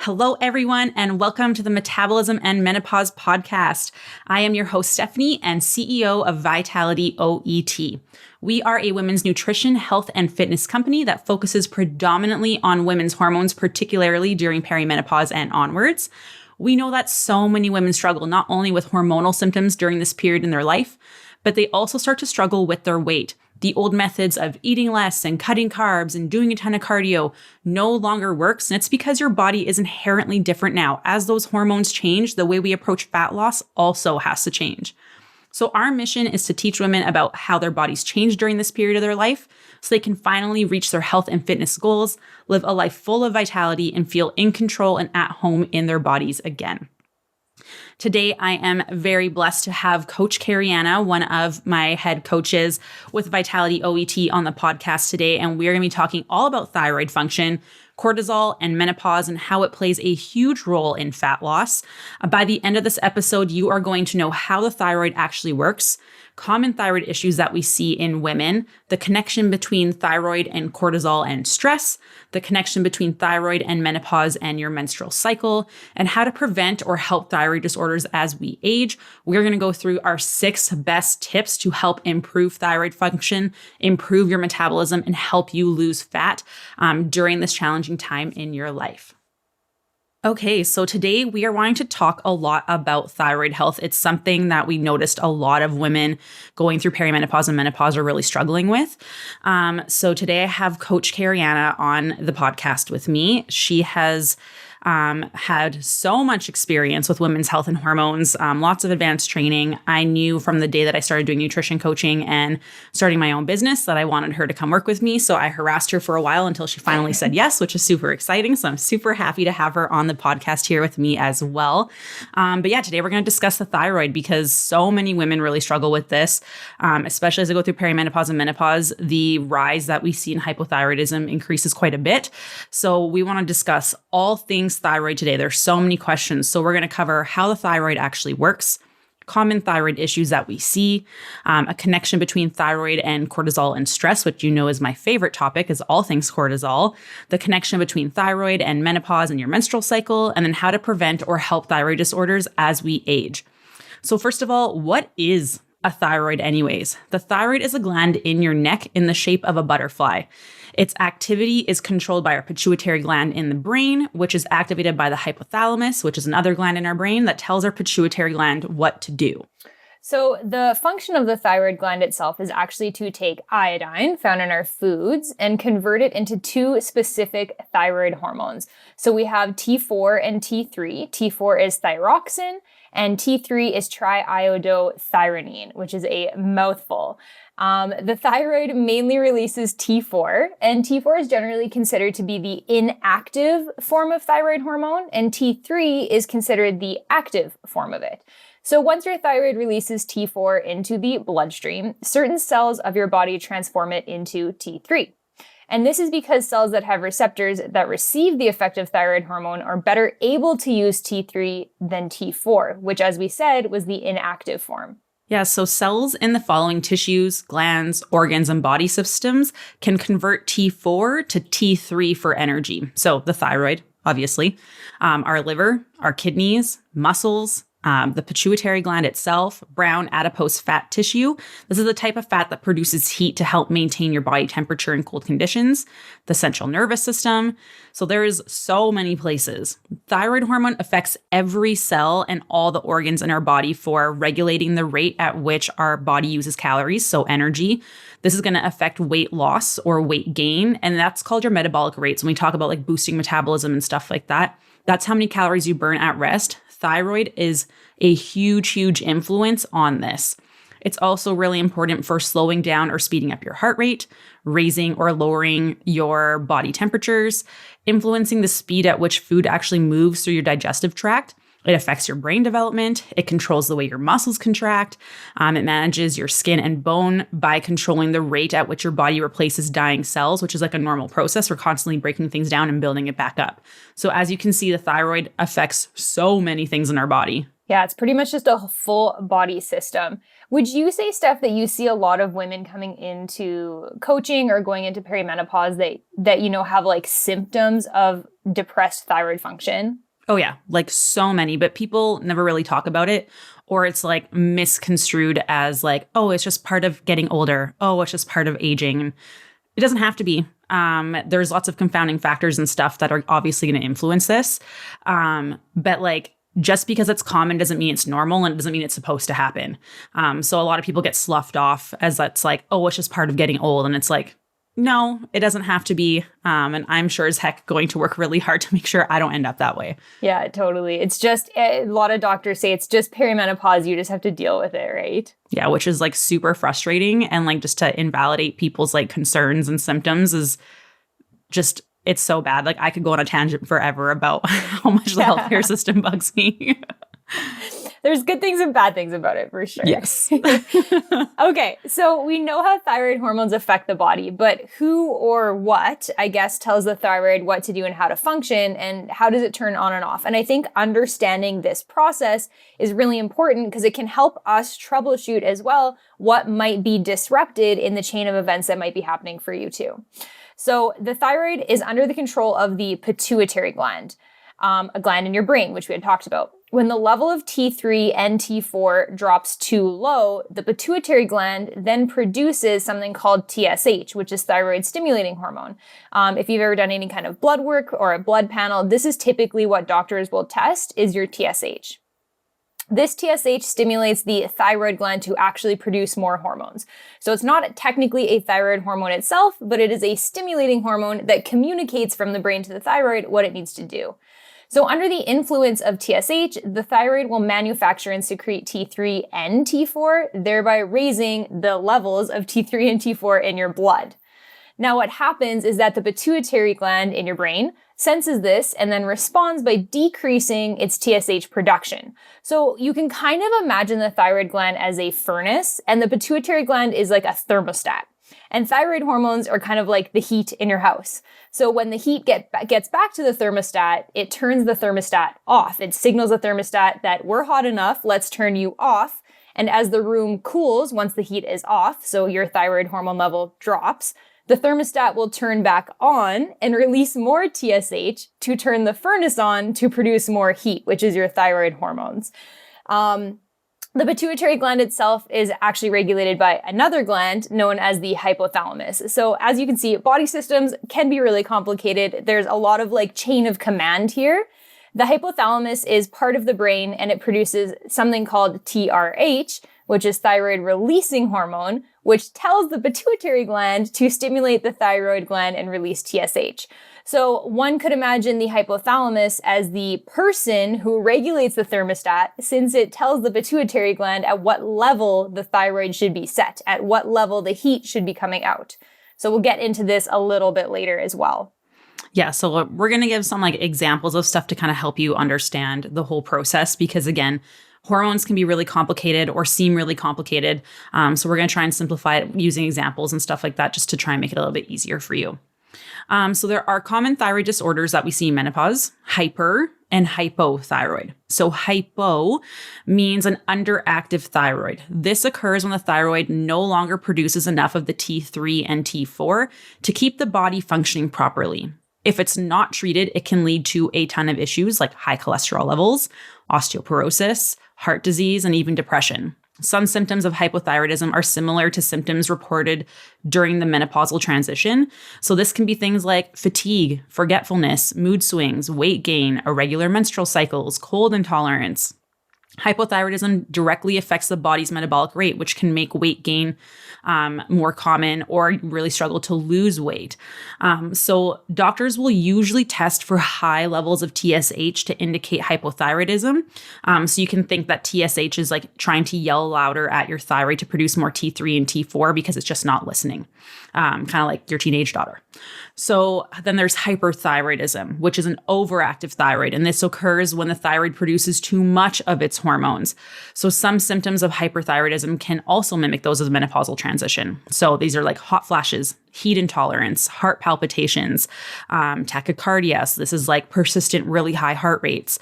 Hello, everyone, and welcome to the Metabolism and Menopause podcast. I am your host, Stephanie, and CEO of Vitality OET. We are a women's nutrition, health, and fitness company that focuses predominantly on women's hormones, particularly during perimenopause and onwards. We know that so many women struggle not only with hormonal symptoms during this period in their life, but they also start to struggle with their weight. The old methods of eating less and cutting carbs and doing a ton of cardio no longer works. And it's because your body is inherently different now. As those hormones change, the way we approach fat loss also has to change. So our mission is to teach women about how their bodies change during this period of their life so they can finally reach their health and fitness goals, live a life full of vitality, and feel in control and at home in their bodies again. Today, I am very blessed to have Coach Kirianna, one of my head coaches with Vitality OET, on the podcast today. And we're going to be talking all about thyroid function, cortisol, and menopause, and how it plays a huge role in fat loss. By the end of this episode, you are going to know how the thyroid actually works, common thyroid issues that we see in women, the connection between thyroid and cortisol and stress, the connection between thyroid and menopause and your menstrual cycle, and how to prevent or help thyroid disorders as we age. We're going to go through our 6 best tips to help improve thyroid function, improve your metabolism, and help you lose fat during this challenging time in your life. Okay, so today we are wanting to talk a lot about thyroid health. It's something that we noticed a lot of women going through perimenopause and menopause are really struggling with. So today I have Coach Kirianna on the podcast with me. She has had so much experience with women's health and hormones, lots of advanced training. I knew from the day that I started doing nutrition coaching and starting my own business that I wanted her to come work with me. So I harassed her for a while until she finally said yes, which is super exciting. So I'm super happy to have her on the podcast here with me as well. But yeah, today we're going to discuss the thyroid because so many women really struggle with this, especially as they go through perimenopause and menopause. The rise that we see in hypothyroidism increases quite a bit. So we want to discuss all things thyroid today. There's so many questions. So we're going to cover how the thyroid actually works, common thyroid issues that we see, a connection between thyroid and cortisol and stress, which you know is my favorite topic, is all things cortisol, the connection between thyroid and menopause and your menstrual cycle, and then how to prevent or help thyroid disorders as we age. So first of all, what is a thyroid anyways? The thyroid is a gland in your neck in the shape of a butterfly. Its activity is controlled by our pituitary gland in the brain, which is activated by the hypothalamus, which is another gland in our brain that tells our pituitary gland what to do. So the function of the thyroid gland itself is actually to take iodine found in our foods and convert it into 2 specific thyroid hormones. So we have T4 and T3. T4 is thyroxine and T3 is triiodothyronine, which is a mouthful. The thyroid mainly releases T4, and T4 is generally considered to be the inactive form of thyroid hormone, and T3 is considered the active form of it. So once your thyroid releases T4 into the bloodstream, certain cells of your body transform it into T3. And this is because cells that have receptors that receive the effective thyroid hormone are better able to use T3 than T4, which, as we said, was the inactive form. Yeah, so cells in the following tissues, glands, organs, and body systems can convert T4 to T3 for energy. So the thyroid, obviously, our liver, our kidneys, muscles, the pituitary gland itself, brown adipose fat tissue. This is the type of fat that produces heat to help maintain your body temperature in cold conditions, the central nervous system. So there's so many places. Thyroid hormone affects every cell and all the organs in our body for regulating the rate at which our body uses calories, so energy. This is going to affect weight loss or weight gain, and that's called your metabolic rates. When we talk about like boosting metabolism and stuff like that, that's how many calories you burn at rest. Thyroid is a huge, huge influence on this. It's also really important for slowing down or speeding up your heart rate, raising or lowering your body temperatures, influencing the speed at which food actually moves through your digestive tract. It affects your brain development. It controls the way your muscles contract. It manages your skin and bone by controlling the rate at which your body replaces dying cells, which is like a normal process. We're constantly breaking things down and building it back up. So as you can see, the thyroid affects so many things in our body. Yeah, it's pretty much just a full body system. Would you say, Steph, that you see a lot of women coming into coaching or going into perimenopause that have like symptoms of depressed thyroid function? Oh yeah, like so many, but people never really talk about it, or it's like misconstrued as like, oh, it's just part of getting older. Oh, it's just part of aging. It doesn't have to be. There's lots of confounding factors and stuff that are obviously going to influence this. But like, just because it's common doesn't mean it's normal, and it doesn't mean it's supposed to happen. So a lot of people get sloughed off as that's like, oh, it's just part of getting old. And it's like, no, it doesn't have to be. And I'm sure as heck going to work really hard to make sure I don't end up that way. Yeah, totally. It's just, a lot of doctors say it's just perimenopause. You just have to deal with it, right? Yeah, which is like super frustrating. And like just to invalidate people's like concerns and symptoms is just, it's so bad. Like I could go on a tangent forever about how much the healthcare system bugs me. There's good things and bad things about it, for sure. Yes. Okay, so we know how thyroid hormones affect the body, but who or what, I guess, tells the thyroid what to do and how to function, and how does it turn on and off? And I think understanding this process is really important because it can help us troubleshoot as well what might be disrupted in the chain of events that might be happening for you too. So the thyroid is under the control of the pituitary gland, a gland in your brain, which we had talked about. When the level of T3 and T4 drops too low, the pituitary gland then produces something called TSH, which is thyroid stimulating hormone. If you've ever done any kind of blood work or a blood panel, this is typically what doctors will test is your TSH. This TSH stimulates the thyroid gland to actually produce more hormones. So it's not technically a thyroid hormone itself, but it is a stimulating hormone that communicates from the brain to the thyroid what it needs to do. So under the influence of TSH, the thyroid will manufacture and secrete T3 and T4, thereby raising the levels of T3 and T4 in your blood. Now what happens is that the pituitary gland in your brain senses this and then responds by decreasing its TSH production. So you can kind of imagine the thyroid gland as a furnace, and the pituitary gland is like a thermostat. And thyroid hormones are kind of like the heat in your house. So when the heat gets back to the thermostat, it turns the thermostat off. It signals the thermostat that we're hot enough, let's turn you off. And as the room cools, once the heat is off, so your thyroid hormone level drops, the thermostat will turn back on and release more TSH to turn the furnace on to produce more heat, which is your thyroid hormones. The pituitary gland itself is actually regulated by another gland known as the hypothalamus. So as you can see, body systems can be really complicated. There's a lot of like chain of command here. The hypothalamus is part of the brain and it produces something called TRH, which is thyroid releasing hormone, which tells the pituitary gland to stimulate the thyroid gland and release TSH. So one could imagine the hypothalamus as the person who regulates the thermostat, since it tells the pituitary gland at what level the thyroid should be set, at what level the heat should be coming out. So we'll get into this a little bit later as well. Yeah, so we're going to give some like examples of stuff to kind of help you understand the whole process, because again, hormones can be really complicated or seem really complicated. So we're going to try and simplify it using examples and stuff like that just to try and make it a little bit easier for you. So there are common thyroid disorders that we see in menopause: hyper and hypothyroid. So hypo means an underactive thyroid. This occurs when the thyroid no longer produces enough of the T3 and T4 to keep the body functioning properly. If it's not treated, it can lead to a ton of issues like high cholesterol levels, osteoporosis, heart disease, and even depression. Some symptoms of hypothyroidism are similar to symptoms reported during the menopausal transition. So this can be things like fatigue, forgetfulness, mood swings, weight gain, irregular menstrual cycles, cold intolerance. Hypothyroidism directly affects the body's metabolic rate, which can make weight gain more common or really struggle to lose weight. So doctors will usually test for high levels of TSH to indicate hypothyroidism. So you can think that TSH is like trying to yell louder at your thyroid to produce more T3 and T4 because it's just not listening, kind of like your teenage daughter. So then there's hyperthyroidism, which is an overactive thyroid. And this occurs when the thyroid produces too much of its hormones. So some symptoms of hyperthyroidism can also mimic those of menopausal transition. So these are like hot flashes, heat intolerance, heart palpitations, tachycardia. So this is like persistent, really high heart rates,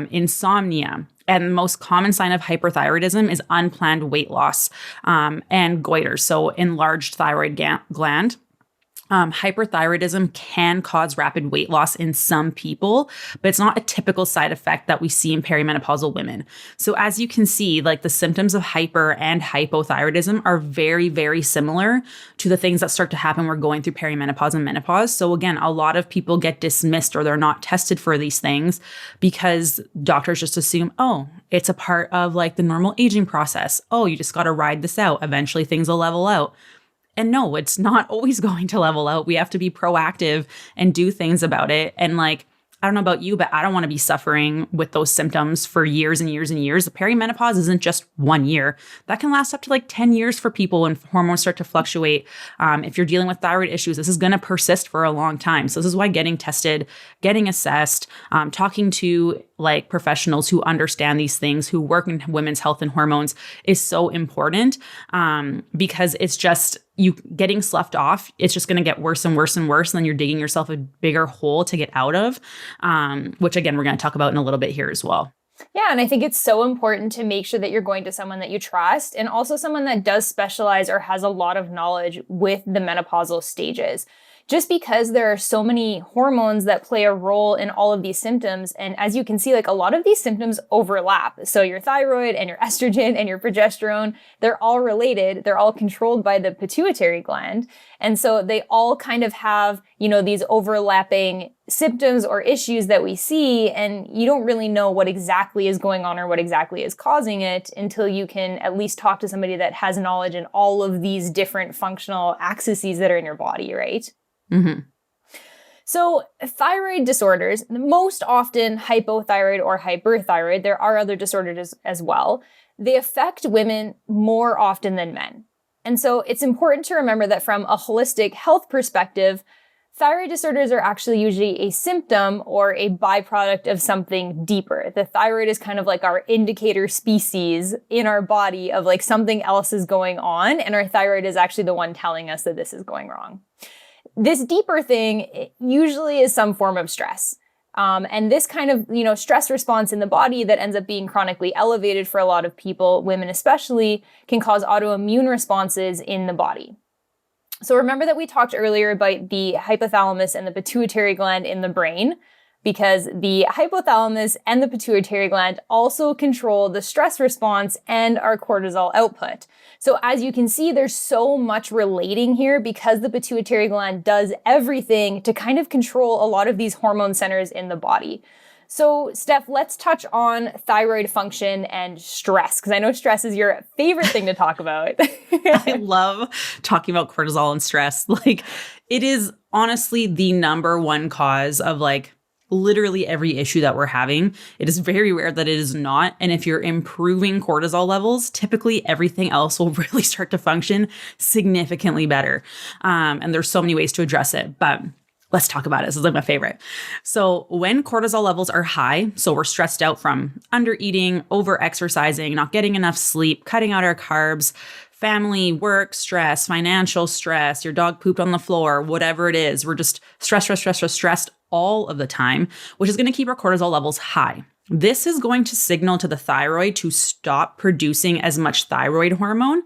insomnia. And the most common sign of hyperthyroidism is unplanned weight loss and goiter, so enlarged thyroid gland. Hyperthyroidism can cause rapid weight loss in some people, but it's not a typical side effect that we see in perimenopausal women. So as you can see, like the symptoms of hyper and hypothyroidism are very, very similar to the things that start to happen when we're going through perimenopause and menopause. So again, a lot of people get dismissed or they're not tested for these things because doctors just assume, oh, it's a part of like the normal aging process. Oh, you just got to ride this out. Eventually things will level out. And no, it's not always going to level out. We have to be proactive and do things about it. And like, I don't know about you, but I don't want to be suffering with those symptoms for years and years and years. The perimenopause isn't just 1 year. That can last up to like 10 years for people when hormones start to fluctuate. If you're dealing with thyroid issues, this is going to persist for a long time. So this is why getting tested, getting assessed, talking to like professionals who understand these things, who work in women's health and hormones is so important, because it's just you getting sloughed off. It's just going to get worse and worse and worse. And then you're digging yourself a bigger hole to get out of, which again, we're going to talk about in a little bit here as well. Yeah, and I think it's so important to make sure that you're going to someone that you trust and also someone that does specialize or has a lot of knowledge with the menopausal stages. Just because there are so many hormones that play a role in all of these symptoms. And as you can see, like a lot of these symptoms overlap. So your thyroid and your estrogen and your progesterone, they're all related. They're all controlled by the pituitary gland. And so they all kind of have, these overlapping symptoms or issues that we see. And you don't really know what exactly is going on or what exactly is causing it until you can at least talk to somebody that has knowledge in all of these different functional axes that are in your body, right? Mm-hmm. So thyroid disorders, most often hypothyroid or hyperthyroid, there are other disorders as well, they affect women more often than men. And so it's important to remember that from a holistic health perspective, thyroid disorders are actually usually a symptom or a byproduct of something deeper. The thyroid is kind of like our indicator species in our body of like something else is going on, and our thyroid is actually the one telling us that this is going wrong. This deeper thing usually is some form of stress. And this kind of, stress response in the body that ends up being chronically elevated for a lot of people, women especially, can cause autoimmune responses in the body. So remember that we talked earlier about the hypothalamus and the pituitary gland in the brain, because the hypothalamus and the pituitary gland also control the stress response and our cortisol output. So as you can see, there's so much relating here because the pituitary gland does everything to kind of control a lot of these hormone centers in the body. So Steph, let's touch on thyroid function and stress, because I know stress is your favorite thing to talk about. I love talking about cortisol and stress. Like, it is honestly the number one cause of like literally every issue that we're having. It is very rare that it is not. And if you're improving cortisol levels, typically everything else will really start to function significantly better. And there's so many ways to address it, but let's talk about it. This is like my favorite. So when cortisol levels are high, so we're stressed out from under-eating, over-exercising, not getting enough sleep, cutting out our carbs, family, work, stress, financial stress, your dog pooped on the floor, whatever it is, we're just stressed all of the time, which is going to keep our cortisol levels high. This is going to signal to the thyroid to stop producing as much thyroid hormone.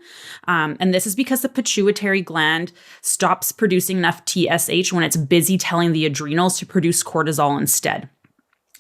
And this is because the pituitary gland stops producing enough TSH when it's busy telling the adrenals to produce cortisol instead.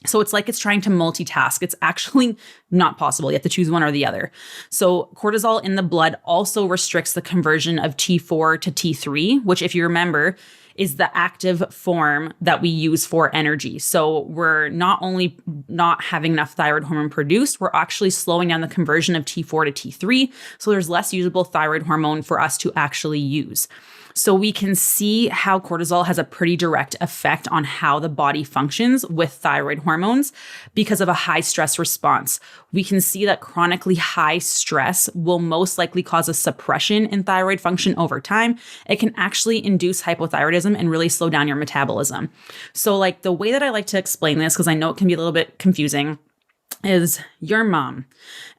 So it's like it's trying to multitask. It's actually not possible. You have to choose one or the other. So cortisol in the blood also restricts the conversion of T4 to T3, which, if you remember, is the active form that we use for energy. So we're not only not having enough thyroid hormone produced, we're actually slowing down the conversion of T4 to T3. So there's less usable thyroid hormone for us to actually use. So we can see how cortisol has a pretty direct effect on how the body functions with thyroid hormones because of a high stress response. We can see that chronically high stress will most likely cause a suppression in thyroid function over time. It can actually induce hypothyroidism and really slow down your metabolism. So like the way that I like to explain this, because I know it can be a little bit confusing, is your mom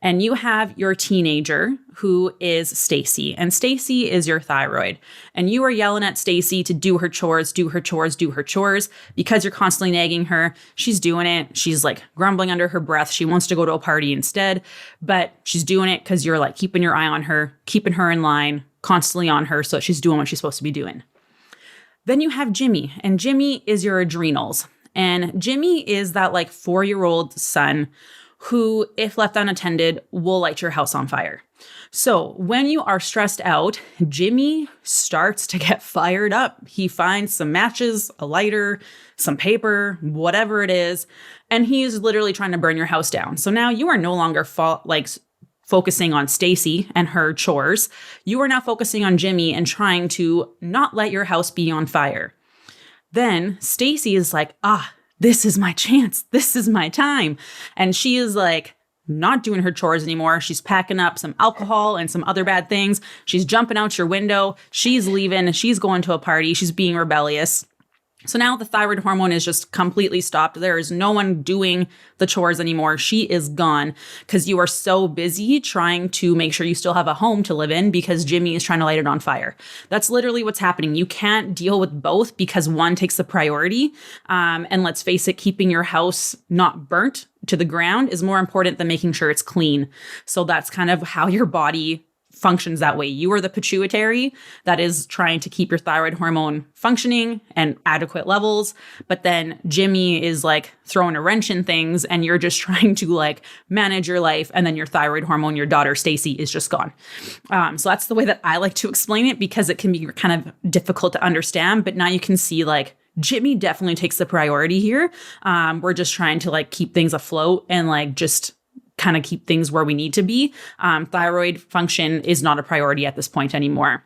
and you have your teenager who is Stacy, and Stacy is your thyroid, and you are yelling at Stacy to do her chores because you're constantly nagging her. She's doing it. She's like grumbling under her breath. She wants to go to a party instead, but she's doing it because you're like keeping your eye on her, keeping her in line, constantly on her, so she's doing what she's supposed to be doing. Then you have Jimmy, and Jimmy is your adrenals. And Jimmy is that like 4-year-old son who, if left unattended, will light your house on fire. So when you are stressed out, Jimmy starts to get fired up. He finds some matches, a lighter, some paper, whatever it is, and he's literally trying to burn your house down. So now you are no longer focusing on Stacy and her chores. You are now focusing on Jimmy and trying to not let your house be on fire. Then Stacy is like, this is my chance. This is my time. And she is like not doing her chores anymore. She's packing up some alcohol and some other bad things. She's jumping out your window. She's leaving. She's going to a party. She's being rebellious. So now the thyroid hormone is just completely stopped. There is no one doing the chores anymore. She is gone because you are so busy trying to make sure you still have a home to live in because Jimmy is trying to light it on fire. That's literally what's happening. You can't deal with both because one takes the priority. And let's face it, keeping your house not burnt to the ground is more important than making sure it's clean. So that's kind of how your body functions that way. You are the pituitary that is trying to keep your thyroid hormone functioning and adequate levels. But then Jimmy is like throwing a wrench in things and you're just trying to like manage your life. And then your thyroid hormone, your daughter, Stacy, is just gone. So that's the way that I like to explain it because it can be kind of difficult to understand. But now you can see like Jimmy definitely takes the priority here. We're just trying to like keep things afloat and like just kind of keep things where we need to be. Thyroid function is not a priority at this point anymore.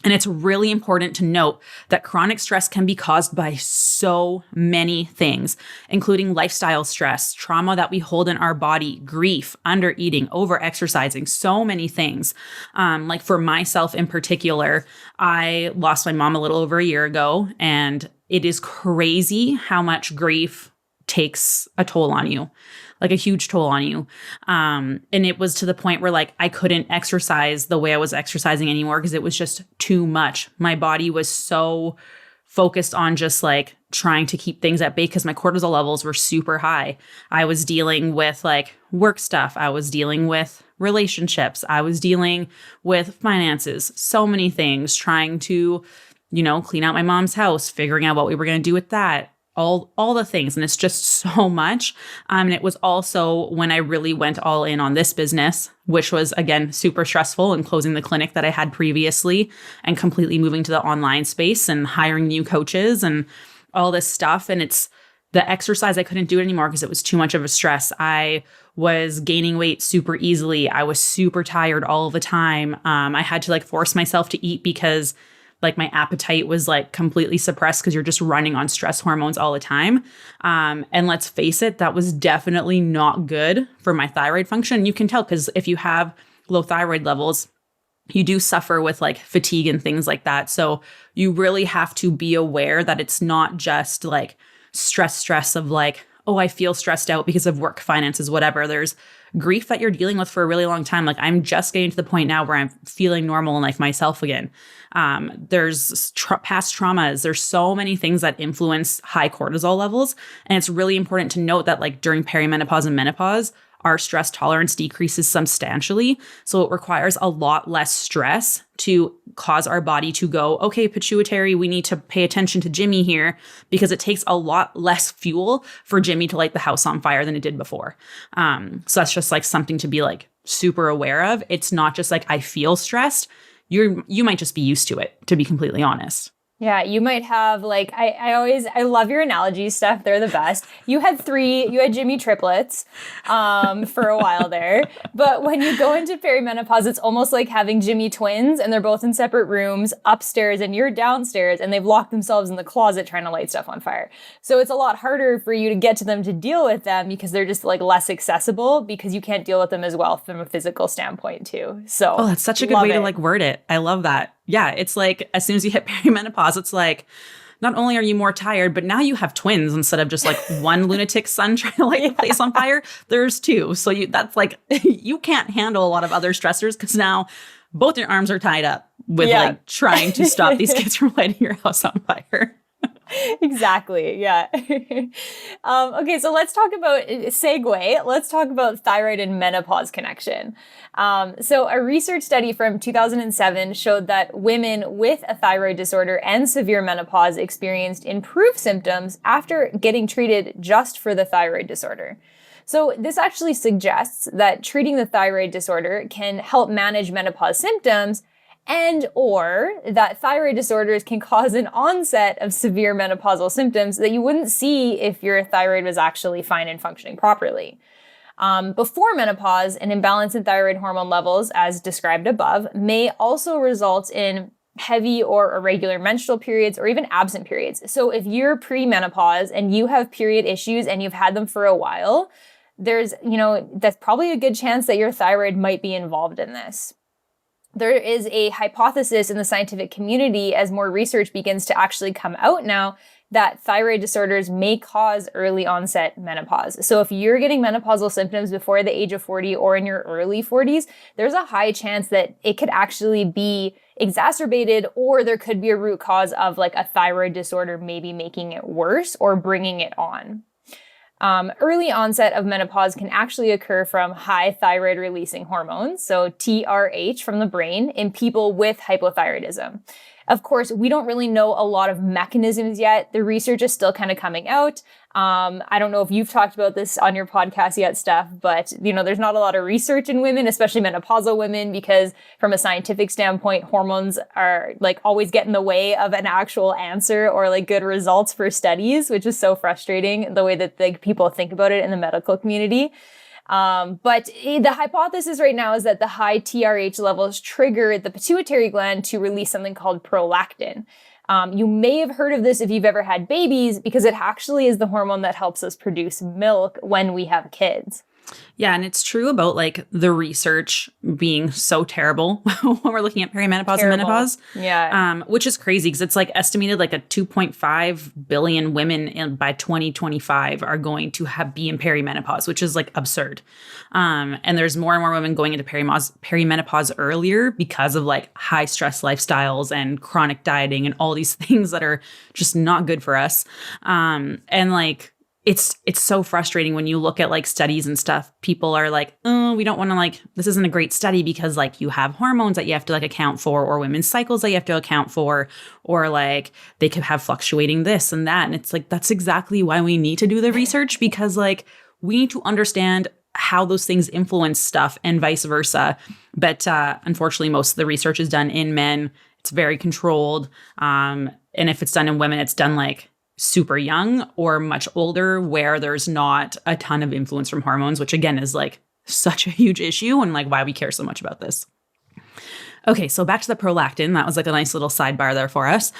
And it's really important to note that chronic stress can be caused by so many things, including lifestyle stress, trauma that we hold in our body, grief, undereating, overexercising, so many things. Like for myself in particular, I lost my mom a little over a year ago, and it is crazy how much grief takes a toll on you. Like a huge toll on you. And it was to the point where like I couldn't exercise the way I was exercising anymore because it was just too much. My body was so focused on just like trying to keep things at bay because my cortisol levels were super high. I was dealing with like work stuff. I was dealing with relationships. I was dealing with finances, so many things, trying to, clean out my mom's house, figuring out what we were going to do with that. All the things. And it's just so much. And it was also when I really went all in on this business, which was, again, super stressful, and closing the clinic that I had previously and completely moving to the online space and hiring new coaches and all this stuff. And it's the exercise. I couldn't do it anymore because it was too much of a stress. I was gaining weight super easily. I was super tired all the time. I had to like force myself to eat because like my appetite was like completely suppressed because you're just running on stress hormones all the time. And let's face it, that was definitely not good for my thyroid function. You can tell because if you have low thyroid levels, you do suffer with like fatigue and things like that. So you really have to be aware that it's not just like stress of like, oh, I feel stressed out because of work, finances, whatever. There's grief that you're dealing with for a really long time. Like I'm just getting to the point now where I'm feeling normal and like myself again. There's past traumas. There's so many things that influence high cortisol levels. And it's really important to note that like during perimenopause and menopause, our stress tolerance decreases substantially. So it requires a lot less stress to cause our body to go, okay, pituitary, we need to pay attention to Jimmy here because it takes a lot less fuel for Jimmy to light the house on fire than it did before. So that's just like something to be like super aware of. It's not just like I feel stressed. You might just be used to it, to be completely honest. Yeah, you might have like, I love your analogies, Steph. They're the best. You had Jimmy triplets for a while there. But when you go into perimenopause, it's almost like having Jimmy twins and they're both in separate rooms upstairs and you're downstairs and they've locked themselves in the closet trying to light stuff on fire. So it's a lot harder for you to get to them to deal with them because they're just like less accessible because you can't deal with them as well from a physical standpoint too. So that's such a good way to like word it. I love that. Yeah, it's like as soon as you hit perimenopause, it's like not only are you more tired, but now you have twins instead of just like one lunatic son trying to light the place on fire. There's two. So that's like you can't handle a lot of other stressors because now both your arms are tied up with like trying to stop these kids from lighting your house on fire. Exactly. Yeah. Okay. So let's talk about segue. Let's talk about thyroid and menopause connection. So a research study from 2007 showed that women with a thyroid disorder and severe menopause experienced improved symptoms after getting treated just for the thyroid disorder. So this actually suggests that treating the thyroid disorder can help manage menopause symptoms, and or that thyroid disorders can cause an onset of severe menopausal symptoms that you wouldn't see if your thyroid was actually fine and functioning properly. Before menopause, an imbalance in thyroid hormone levels, as described above, may also result in heavy or irregular menstrual periods or even absent periods. So if you're pre-menopause and you have period issues and you've had them for a while, that's probably a good chance that your thyroid might be involved in this. There is a hypothesis in the scientific community as more research begins to actually come out now that thyroid disorders may cause early onset menopause. So if you're getting menopausal symptoms before the age of 40 or in your early 40s, there's a high chance that it could actually be exacerbated, or there could be a root cause of like a thyroid disorder maybe making it worse or bringing it on. Early onset of menopause can actually occur from high thyroid releasing hormones, so TRH from the brain, in people with hypothyroidism. Of course, we don't really know a lot of mechanisms yet. The research is still kind of coming out. I don't know if you've talked about this on your podcast yet, Steph, but there's not a lot of research in women, especially menopausal women, because from a scientific standpoint, hormones are like always get in the way of an actual answer or like good results for studies, which is so frustrating the way that like people think about it in the medical community. But the hypothesis right now is that the high TRH levels trigger the pituitary gland to release something called prolactin. You may have heard of this if you've ever had babies, because it actually is the hormone that helps us produce milk when we have kids. Yeah, and it's true about like the research being so terrible when we're looking at perimenopause and menopause. Yeah. Which is crazy because it's like estimated like a 2.5 billion women by 2025 are going to be in perimenopause, which is like absurd. And there's more and more women going into perimenopause earlier because of like high stress lifestyles and chronic dieting and all these things that are just not good for us. And like, it's so frustrating when you look at like studies and stuff. People are like, oh, we don't want to like, this isn't a great study because like you have hormones that you have to like account for, or women's cycles that you have to account for, or like they could have fluctuating this and that. And it's like, that's exactly why we need to do the research, because like we need to understand how those things influence stuff and vice versa. But unfortunately, most of the research is done in men. It's very controlled. And if it's done in women, it's done like super young or much older, where there's not a ton of influence from hormones, which again is like such a huge issue and like why we care so much about this. Okay, so back to the prolactin. That was like a nice little sidebar there for us.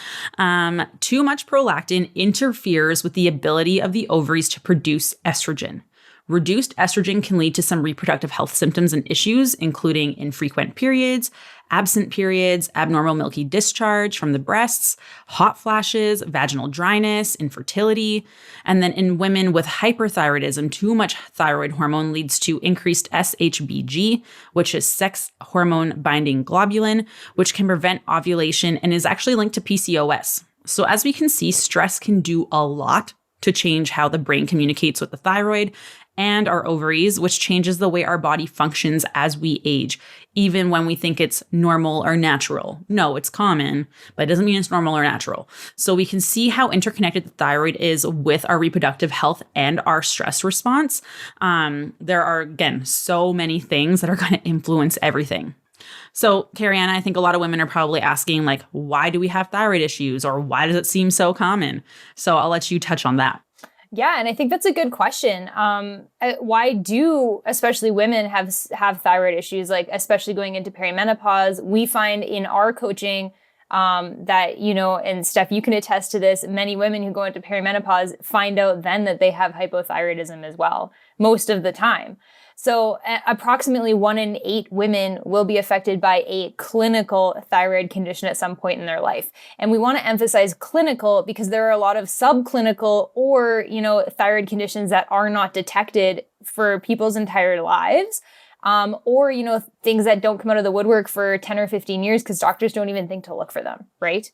Too much prolactin interferes with the ability of the ovaries to produce estrogen. Reduced estrogen can lead to some reproductive health symptoms and issues, including infrequent periods, absent periods, abnormal milky discharge from the breasts, hot flashes, vaginal dryness, infertility. And then in women with hyperthyroidism, too much thyroid hormone leads to increased SHBG, which is sex hormone binding globulin, which can prevent ovulation and is actually linked to PCOS. So as we can see, stress can do a lot to change how the brain communicates with the thyroid and our ovaries, which changes the way our body functions as we age, even when we think it's normal or natural. No, it's common, but it doesn't mean it's normal or natural. So we can see how interconnected the thyroid is with our reproductive health and our stress response. There are, again, so many things that are going to influence everything. So, Kirianna, I think a lot of women are probably asking, like, why do we have thyroid issues, or why does it seem so common? So I'll let you touch on that. Yeah, and I think that's a good question. Why do especially women have thyroid issues, like especially going into perimenopause? We find in our coaching that, and Steph, you can attest to this, many women who go into perimenopause find out then that they have hypothyroidism as well, most of the time. So approximately 1 in 8 women will be affected by a clinical thyroid condition at some point in their life. And we want to emphasize clinical because there are a lot of subclinical or, thyroid conditions that are not detected for people's entire lives. Or, things that don't come out of the woodwork for 10 or 15 years because doctors don't even think to look for them, right?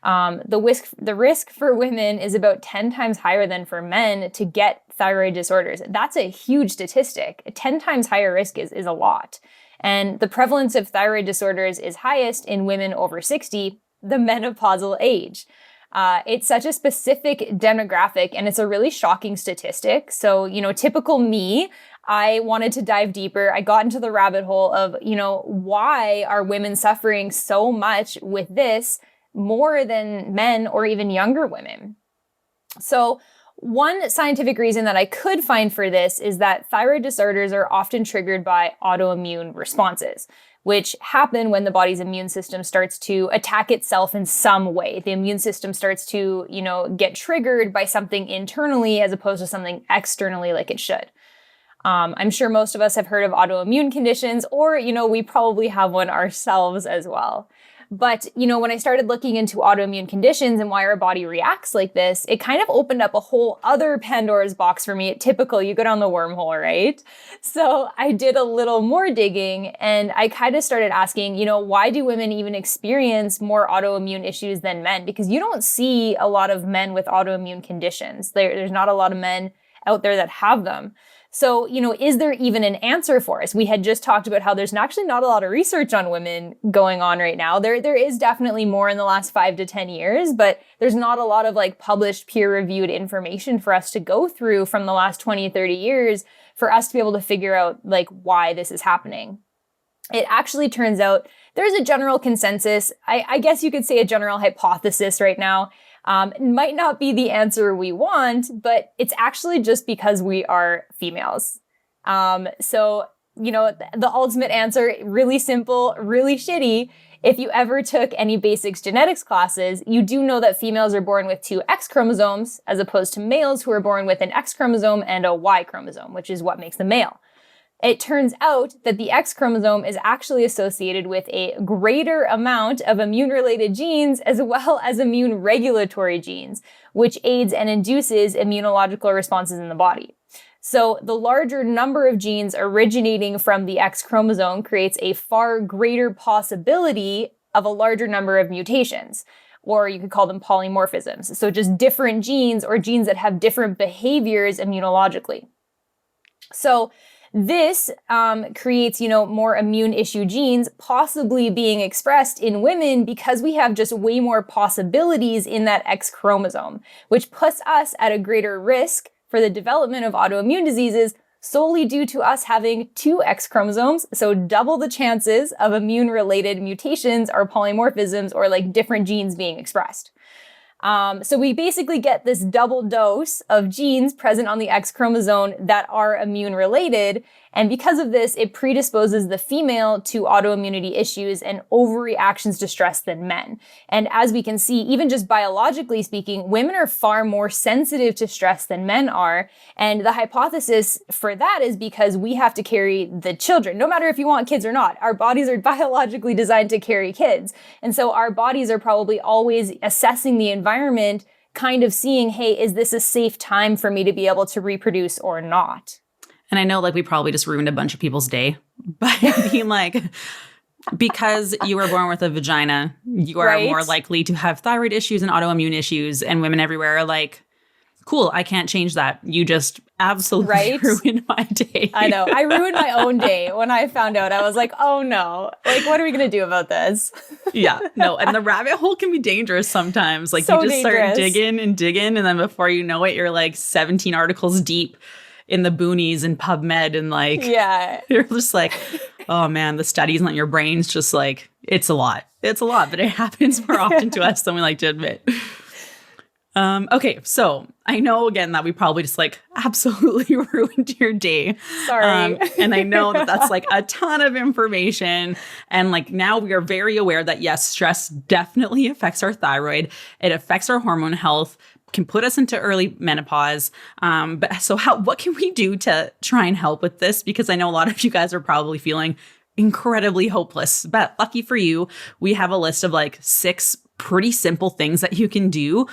The risk for women is about 10 times higher than for men to get thyroid disorders. That's a huge statistic. A 10 times higher risk is a lot. And the prevalence of thyroid disorders is highest in women over 60, the menopausal age. It's such a specific demographic, and it's a really shocking statistic. So, typical me, I wanted to dive deeper. I got into the rabbit hole of, why are women suffering so much with this more than men or even younger women? So one scientific reason that I could find for this is that thyroid disorders are often triggered by autoimmune responses, which happen when the body's immune system starts to attack itself in some way. The immune system starts to, get triggered by something internally as opposed to something externally like it should. I'm sure most of us have heard of autoimmune conditions, or, we probably have one ourselves as well. But, when I started looking into autoimmune conditions and why our body reacts like this, it kind of opened up a whole other Pandora's box for me. Typical, you go down the wormhole, right? So I did a little more digging, and I kind of started asking, why do women even experience more autoimmune issues than men? Because you don't see a lot of men with autoimmune conditions. There's not a lot of men out there that have them. So, is there even an answer for us? We had just talked about how there's actually not a lot of research on women going on right now. There is definitely more in the last 5 to 10 years, but there's not a lot of published peer-reviewed information for us to go through from the last 20, 30 years for us to be able to figure out why this is happening. It actually turns out there's a general consensus. I guess you could say a general hypothesis right now. It might not be the answer we want, but it's actually just because we are females. So, the ultimate answer, really simple, really shitty. If you ever took any basics genetics classes, you do know that females are born with 2 X chromosomes as opposed to males who are born with an X chromosome and a Y chromosome, which is what makes them male. It turns out that the X chromosome is actually associated with a greater amount of immune-related genes as well as immune regulatory genes, which aids and induces immunological responses in the body. So the larger number of genes originating from the X chromosome creates a far greater possibility of a larger number of mutations, or you could call them polymorphisms. So just different genes or genes that have different behaviors immunologically. So this creates, more immune issue genes possibly being expressed in women because we have just way more possibilities in that X chromosome, which puts us at a greater risk for the development of autoimmune diseases solely due to us having 2 X chromosomes, so double the chances of immune-related mutations or polymorphisms or different genes being expressed. So we basically get this double dose of genes present on the X chromosome that are immune related. And because of this, it predisposes the female to autoimmunity issues and overreactions to stress than men. And as we can see, even just biologically speaking, women are far more sensitive to stress than men are. And the hypothesis for that is because we have to carry the children, no matter if you want kids or not. Our bodies are biologically designed to carry kids. And so our bodies are probably always assessing the environment, kind of seeing, hey, is this a safe time for me to be able to reproduce or not? And I know we probably just ruined a bunch of people's day by being because you were born with a vagina, you are more likely to have thyroid issues and autoimmune issues. And women everywhere are cool, I can't change that. You just absolutely ruined my day. I know. I ruined my own day when I found out. I was like, oh no, what are we going to do about this? Yeah, no. And the rabbit hole can be dangerous sometimes. So you just dangerous. Start digging. And then before you know it, you're 17 articles deep in the boonies and PubMed and you're just oh man, the studies on your brain's just it's a lot. It's a lot, but it happens more often to us than we like to admit. Okay, so I know again that we probably just absolutely ruined your day. Sorry. And I know that that's a ton of information. And now we are very aware that yes, stress definitely affects our thyroid. It affects our hormone health, can put us into early menopause. But so what can we do to try and help with this? Because I know a lot of you guys are probably feeling incredibly hopeless, but lucky for you, we have a list of 6 pretty simple things that you can do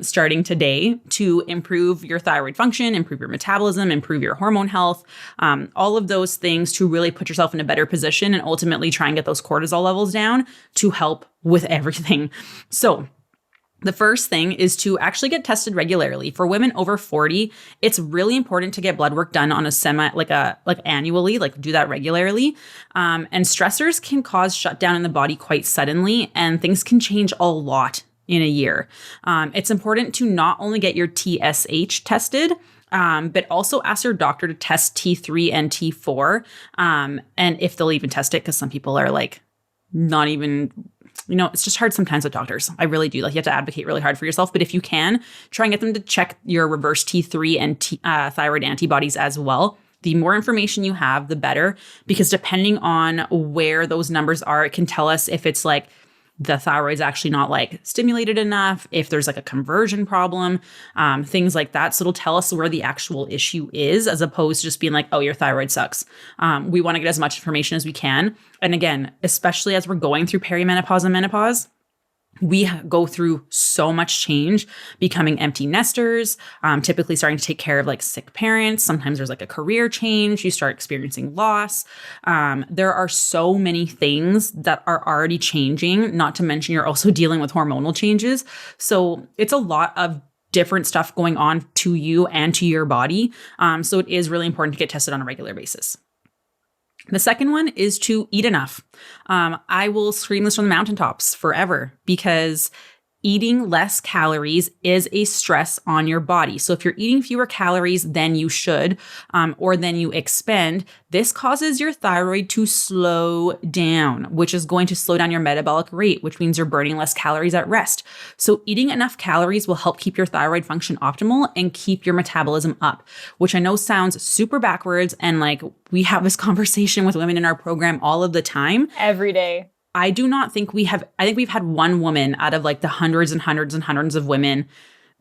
starting today to improve your thyroid function, improve your metabolism, improve your hormone health, all of those things to really put yourself in a better position and ultimately try and get those cortisol levels down to help with everything. So The first thing is to actually get tested regularly. For women over 40, it's really important to get blood work done on a annually, like do that regularly. And stressors can cause shutdown in the body quite suddenly, and things can change a lot in a year. It's important to not only get your TSH tested, but also ask your doctor to test T3 and T4. And if they'll even test it, because some people are like not even, it's just hard sometimes with doctors. I really do. Like, you have to advocate really hard for yourself. But if you can, try and get them to check your reverse T3 and thyroid antibodies as well. The more information you have, the better, because depending on where those numbers are, it can tell us if it's like the thyroid's actually not like stimulated enough, if there's like a conversion problem, things like that. So it'll tell us where the actual issue is, as opposed to just being like, oh, your thyroid sucks. We want to get as much information as we can. And again, especially as we're going through perimenopause and menopause, we go through so much change, becoming empty nesters, typically starting to take care of like sick parents. Sometimes there's like a career change. You start experiencing loss. There are so many things that are already changing, not to mention you're also dealing with hormonal changes. So it's a lot of different stuff going on to you and to your body. So it is really important to get tested on a regular basis. The second one is to eat enough. I will scream this from the mountaintops forever, because eating less calories is a stress on your body. So if you're eating fewer calories than you should, or than you expend, this causes your thyroid to slow down, which is going to slow down your metabolic rate, which means you're burning less calories at rest. So eating enough calories will help keep your thyroid function optimal and keep your metabolism up, which I know sounds super backwards. And like, we have this conversation with women in our program all of the time. Every day. I think we've had one woman out of like the hundreds and hundreds and hundreds of women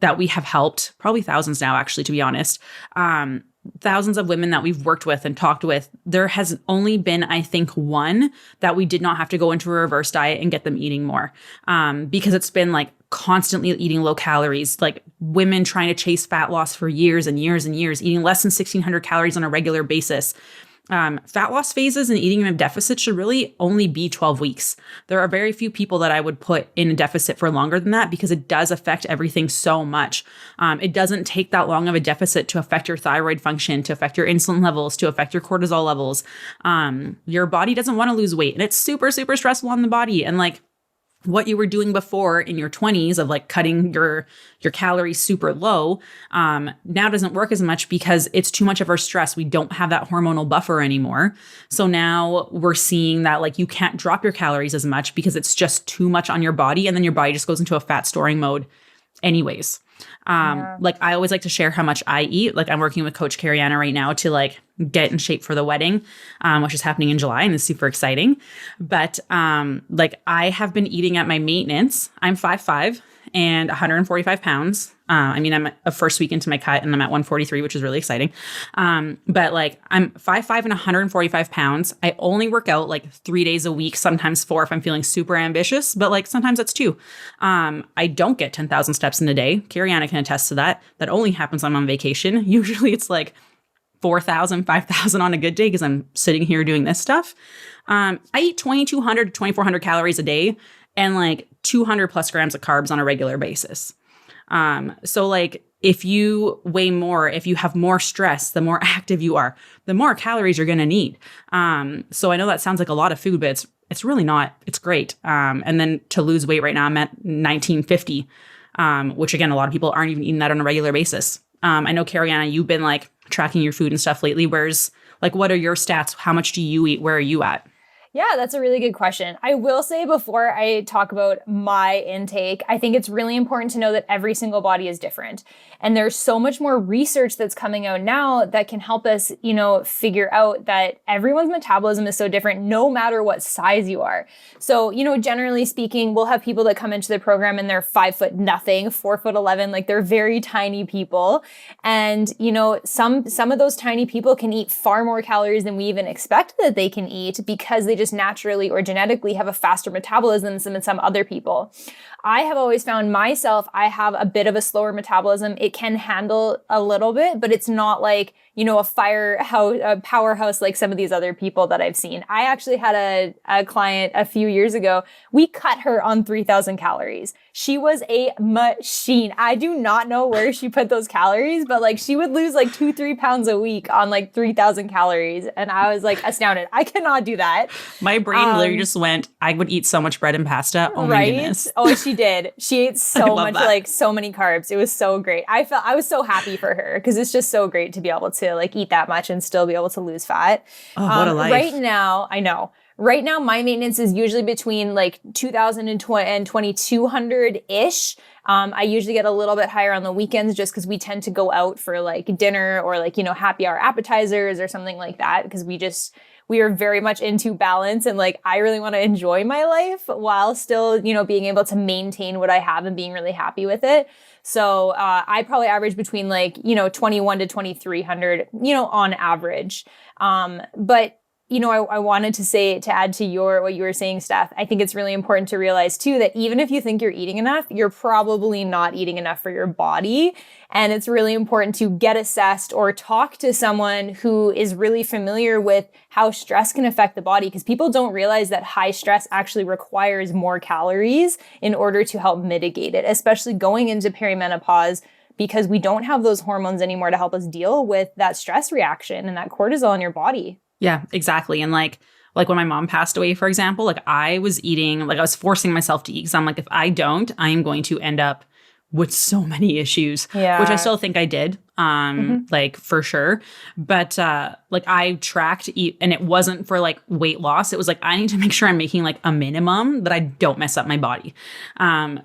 that we have helped, probably thousands now, actually, to be honest. Thousands of women that we've worked with and talked with. There has only been, I think, one that we did not have to go into a reverse diet and get them eating more, because it's been like constantly eating low calories, like women trying to chase fat loss for years and years and years, eating less than 1,600 calories on a regular basis. Fat loss phases and eating in a deficit should really only be 12 weeks. There are very few people that I would put in a deficit for longer than that, because it does affect everything so much. It doesn't take that long of a deficit to affect your thyroid function, to affect your insulin levels, to affect your cortisol levels. Your body doesn't want to lose weight, and it's super, super stressful on the body. And like, what you were doing before in your 20s of like cutting your calories super low, now doesn't work as much, because it's too much of our stress. We don't have that hormonal buffer anymore. So now we're seeing that like you can't drop your calories as much, because it's just too much on your body. And then your body just goes into a fat storing mode anyways. Like, I always like to share how much I eat. Like, I'm working with Coach Kirianna right now to like get in shape for the wedding, which is happening in July and is super exciting. But like, I have been eating at my maintenance. I'm 5'5" and 145 pounds. I'm a first week into my cut, and I'm at 143, which is really exciting. But like, I'm 5'5" and 145 pounds. I only work out like 3 days a week, sometimes 4 if I'm feeling super ambitious, but like sometimes that's 2. I don't get 10,000 steps in a day. Kirianna can attest to that. That only happens when I'm on vacation. Usually it's like 4,000, 5,000 on a good day, because I'm sitting here doing this stuff. I eat 2,200 to 2,400 calories a day, and like 200 plus grams of carbs on a regular basis. So like, if you weigh more, if you have more stress, the more active you are, the more calories you're going to need. So I know that sounds like a lot of food, but it's really not. It's great. And then to lose weight right now, I'm at 1950, which again, a lot of people aren't even eating that on a regular basis. I know, Kirianna, you've been like tracking your food and stuff lately. What are your stats? How much do you eat? Where are you at? Yeah, that's a really good question. I will say, before I talk about my intake, I think it's really important to know that every single body is different. And there's so much more research that's coming out now that can help us, figure out that everyone's metabolism is so different, no matter what size you are. So, generally speaking, we'll have people that come into the program and they're 5 foot nothing, 4'11", like they're very tiny people. And, some of those tiny people can eat far more calories than we even expect that they can eat, because they just just naturally or genetically have a faster metabolism than some other people. I have always found myself, I have a bit of a slower metabolism. It can handle a little bit, but it's not like, a powerhouse like some of these other people that I've seen. I actually had a client a few years ago. We cut her on 3,000 calories. She was a machine. I do not know where she put those calories, but like she would lose like 2-3 pounds a week on like 3,000 calories. And I was like astounded. I cannot do that. My brain literally just went, I would eat so much bread and pasta. Oh my goodness. Oh, she did. She ate so much, like so many carbs. It was so great. I was so happy for her because it's just so great to be able to like eat that much and still be able to lose fat. Oh, what a life. Right now, I know. Right now, my maintenance is usually between like 2,000 and 2,200-ish. I usually get a little bit higher on the weekends just because we tend to go out for like dinner or like, happy hour appetizers or something like that because we are very much into balance and like I really want to enjoy my life while still, being able to maintain what I have and being really happy with it. So I probably average between like, 21 to 2,300, on average. But I wanted to add to what you were saying, Steph, I think it's really important to realize too, that even if you think you're eating enough, you're probably not eating enough for your body. And it's really important to get assessed or talk to someone who is really familiar with how stress can affect the body, because people don't realize that high stress actually requires more calories in order to help mitigate it, especially going into perimenopause, because we don't have those hormones anymore to help us deal with that stress reaction and that cortisol in your body. Yeah, exactly. And like when my mom passed away, for example, like I was eating, like I was forcing myself to eat because I'm like, if I don't, I am going to end up with so many issues, which I still think I did, like for sure. But like I tracked eat, and it wasn't for like weight loss. It was like, I need to make sure I'm making like a minimum that I don't mess up my body.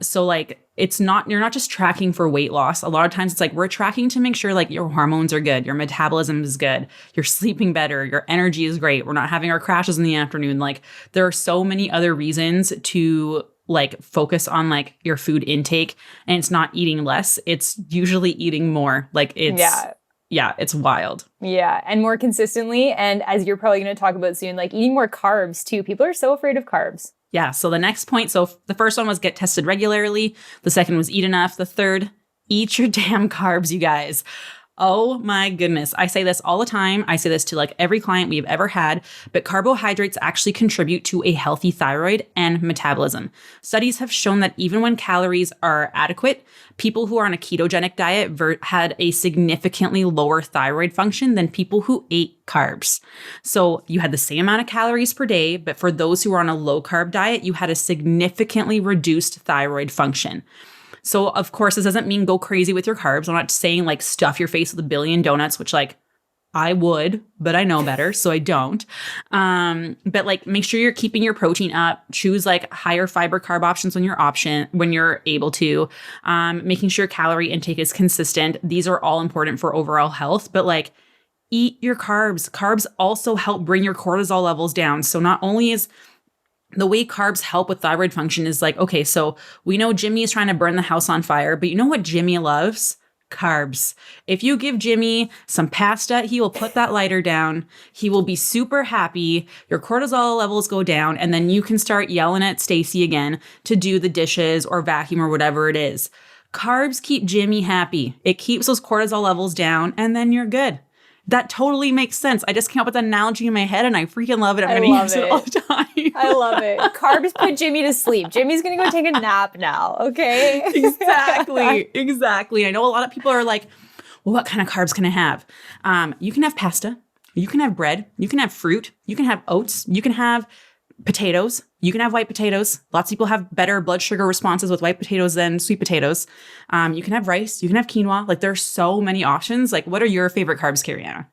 So like, you're not just tracking for weight loss. A lot of times it's like, we're tracking to make sure like your hormones are good, your metabolism is good, you're sleeping better, your energy is great, we're not having our crashes in the afternoon. Like there are so many other reasons to like focus on like your food intake, and it's not eating less. It's usually eating more. Like it's wild. Yeah. And more consistently. And as you're probably going to talk about soon, like eating more carbs too. People are so afraid of carbs. Yeah. So the next point, so the first one was get tested regularly. The second was eat enough. The third, eat your damn carbs, you guys. Oh my goodness. I say this all the time. I say this to like every client we've ever had, but carbohydrates actually contribute to a healthy thyroid and metabolism. Studies have shown that even when calories are adequate, people who are on a ketogenic diet had a significantly lower thyroid function than people who ate carbs. So you had the same amount of calories per day, but for those who are on a low carb diet, you had a significantly reduced thyroid function. So of course, this doesn't mean go crazy with your carbs. I'm not saying like stuff your face with a billion donuts, which like I would, but I know better, so I don't. But like make sure you're keeping your protein up. Choose like higher fiber carb options when you're able to. Making sure calorie intake is consistent. These are all important for overall health, but like eat your carbs. Carbs also help bring your cortisol levels down. So not only is the way carbs help with thyroid function is like, okay, so we know Jimmy is trying to burn the house on fire, but you know what Jimmy loves? Carbs. If you give Jimmy some pasta, he will put that lighter down. He will be super happy. Your cortisol levels go down, and then you can start yelling at Stacy again to do the dishes or vacuum or whatever it is. Carbs keep Jimmy happy. It keeps those cortisol levels down, and then you're good. That totally makes sense. I just came up with an analogy in my head and I freaking love it. I'm going to use it all the time. I love it. Carbs put Jimmy to sleep. Jimmy's going to go take a nap now. Okay. Exactly. I know a lot of people are like, well, what kind of carbs can I have? You can have pasta. You can have bread. You can have fruit. You can have oats. You can have potatoes. You can have white potatoes. Lots of people have better blood sugar responses with white potatoes than sweet potatoes. You can have rice. You can have quinoa. Like there's so many options. Like what are your favorite carbs, Kirianna?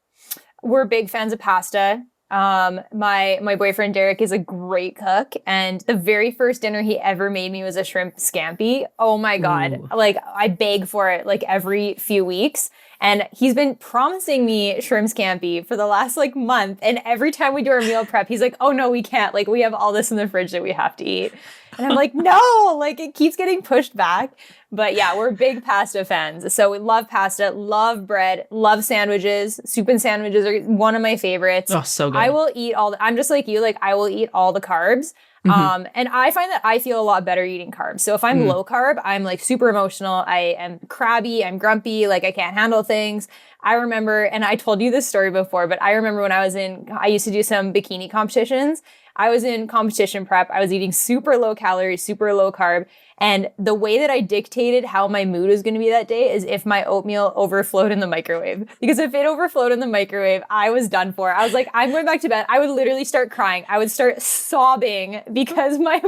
We're big fans of pasta. My boyfriend Derek is a great cook, and the very first dinner he ever made me was a shrimp scampi. Oh my God. Ooh. Like I beg for it like every few weeks. And he's been promising me shrimp scampi for the last like month. And every time we do our meal prep, he's like, oh no, we can't. Like we have all this in the fridge that we have to eat. And I'm like, no, like it keeps getting pushed back. But yeah, we're big pasta fans. So we love pasta, love bread, love sandwiches. Soup and sandwiches are one of my favorites. Oh, so good. I will eat I'm just like you, like I will eat all the carbs. And I find that I feel a lot better eating carbs. So if I'm low carb, I'm like super emotional. I am crabby. I'm grumpy. Like I can't handle things. I remember, and I told you this story before, but I remember when I used to do some bikini competitions. I was in competition prep. I was eating super low calorie, super low carb. And the way that I dictated how my mood was going to be that day is if my oatmeal overflowed in the microwave. Because if it overflowed in the microwave, I was done for. I was like, I'm going back to bed. I would literally start crying. I would start sobbing because my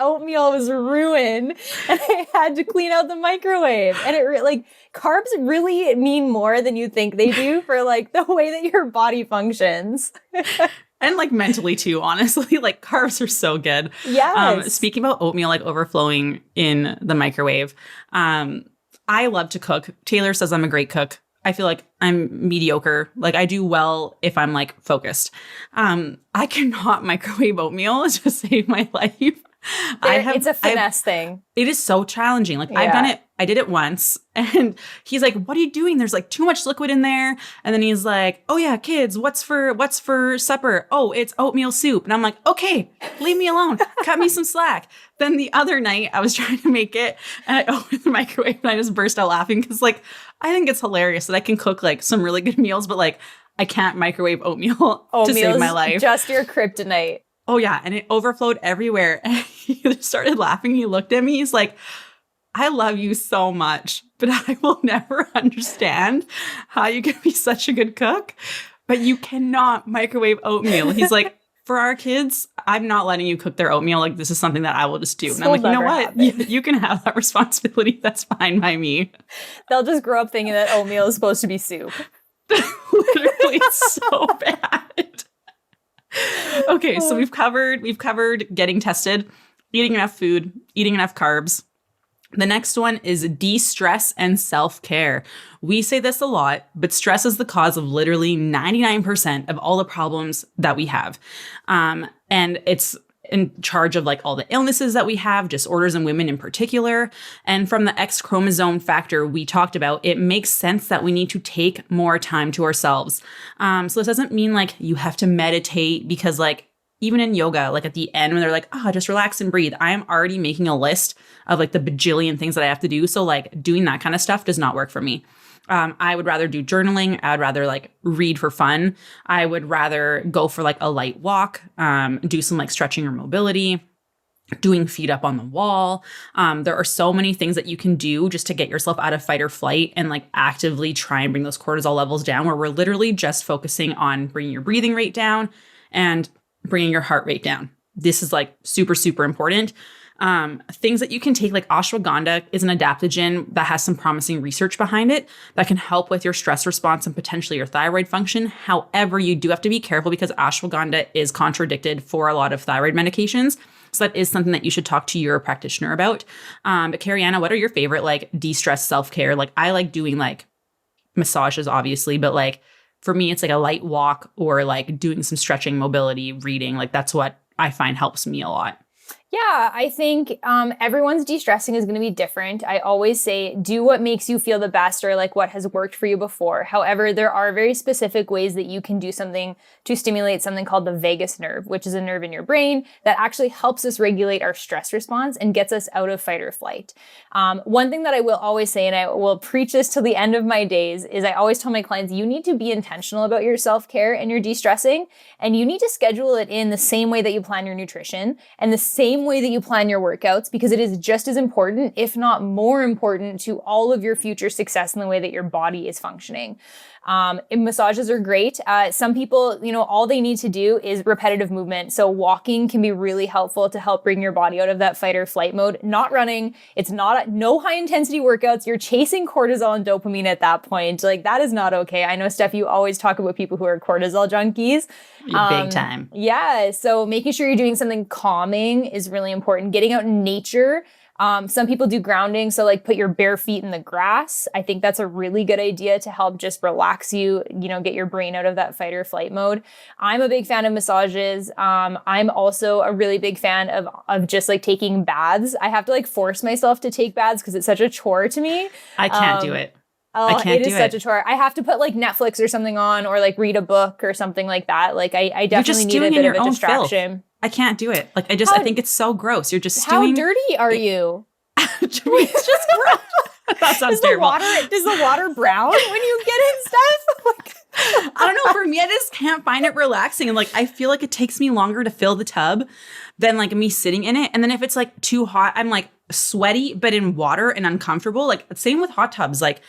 oatmeal was ruined and I had to clean out the microwave. And like carbs really mean more than you think they do for like the way that your body functions. And like mentally too, honestly, like carbs are so good. Yes. Speaking about oatmeal like overflowing in the microwave, I love to cook. Taylor says I'm a great cook. I feel like I'm mediocre. Like I do well if I'm like focused. I cannot microwave oatmeal to save my life. It's a finesse thing. It is so challenging. Like I've done it. I did it once and he's like, what are you doing? There's like too much liquid in there. And then he's like, oh yeah, kids, what's for supper? Oh, it's oatmeal soup. And I'm like, okay, leave me alone. Cut me some slack. Then the other night I was trying to make it and I opened the microwave and I just burst out laughing because like, I think it's hilarious that I can cook like some really good meals, but like I can't microwave oatmeal to save my life. Just your kryptonite. Oh yeah. And it overflowed everywhere. And he just started laughing. He looked at me. He's like, I love you so much, but I will never understand how you can be such a good cook, but you cannot microwave oatmeal. He's like, for our kids, I'm not letting you cook their oatmeal. Like, this is something that I will just do. And I'm like, you know what? You can have that responsibility. That's fine by me. They'll just grow up thinking that oatmeal is supposed to be soup. Literally, it's so bad. Okay, so we've covered getting tested, eating enough food, eating enough carbs. The next one is de-stress and self-care. We say this a lot, but stress is the cause of literally 99% of all the problems that we have. And it's in charge of like all the illnesses that we have, disorders in women in particular. And from the X chromosome factor we talked about, it makes sense that we need to take more time to ourselves. So this doesn't mean like you have to meditate because like even in yoga, like at the end when they're like, oh, just relax and breathe, I am already making a list of like the bajillion things that I have to do. So like doing that kind of stuff does not work for me. I would rather do journaling. I'd rather like read for fun. I would rather go for like a light walk, do some like stretching or mobility, doing feet up on the wall. There are so many things that you can do just to get yourself out of fight or flight and like actively try and bring those cortisol levels down, where we're literally just focusing on bringing your breathing rate down and bringing your heart rate down. This is like super, super important. Things that you can take, like ashwagandha is an adaptogen that has some promising research behind it that can help with your stress response and potentially your thyroid function. However, you do have to be careful because ashwagandha is contradicted for a lot of thyroid medications. So that is something that you should talk to your practitioner about. But Kirianna, what are your favorite like de-stress self-care? Like I like doing like massages, obviously, but like for me, it's like a light walk or like doing some stretching, mobility, reading. Like that's what I find helps me a lot. Yeah, I think everyone's de-stressing is going to be different. I always say do what makes you feel the best or like what has worked for you before. However, there are very specific ways that you can do something to stimulate something called the vagus nerve, which is a nerve in your brain that actually helps us regulate our stress response and gets us out of fight or flight. One thing that I will always say, and I will preach this till the end of my days, is I always tell my clients, you need to be intentional about your self-care and your de-stressing, and you need to schedule it in the same way that you plan your nutrition and the same way that you plan your workouts, because it is just as important, if not more important, to all of your future success in the way that your body is functioning. Massages are great. Some people, all they need to do is repetitive movement. So walking can be really helpful to help bring your body out of that fight or flight mode. Not running. It's no high intensity workouts. You're chasing cortisol and dopamine at that point. Like that is not okay. I know, Steph, you always talk about people who are cortisol junkies. Big time. Yeah. So making sure you're doing something calming is really important. Getting out in nature. Some people do grounding. So like put your bare feet in the grass. I think that's a really good idea to help just relax you, get your brain out of that fight or flight mode. I'm a big fan of massages. I'm also a really big fan of just like taking baths. I have to like force myself to take baths because it's such a chore to me. I can't do it. Oh, it is such a chore. I have to put like Netflix or something on or like read a book or something like that. Like I definitely need a bit of a distraction. Filth. I can't do it. Like I think it's so gross. You're just How dirty are you? It's just gross. That sounds terrible. Does the water brown when you get in stuff? I don't know. For me, I just can't find it relaxing. And like, I feel like it takes me longer to fill the tub than like me sitting in it. And then if it's like too hot, I'm like sweaty, but in water and uncomfortable. Like same with hot tubs. Like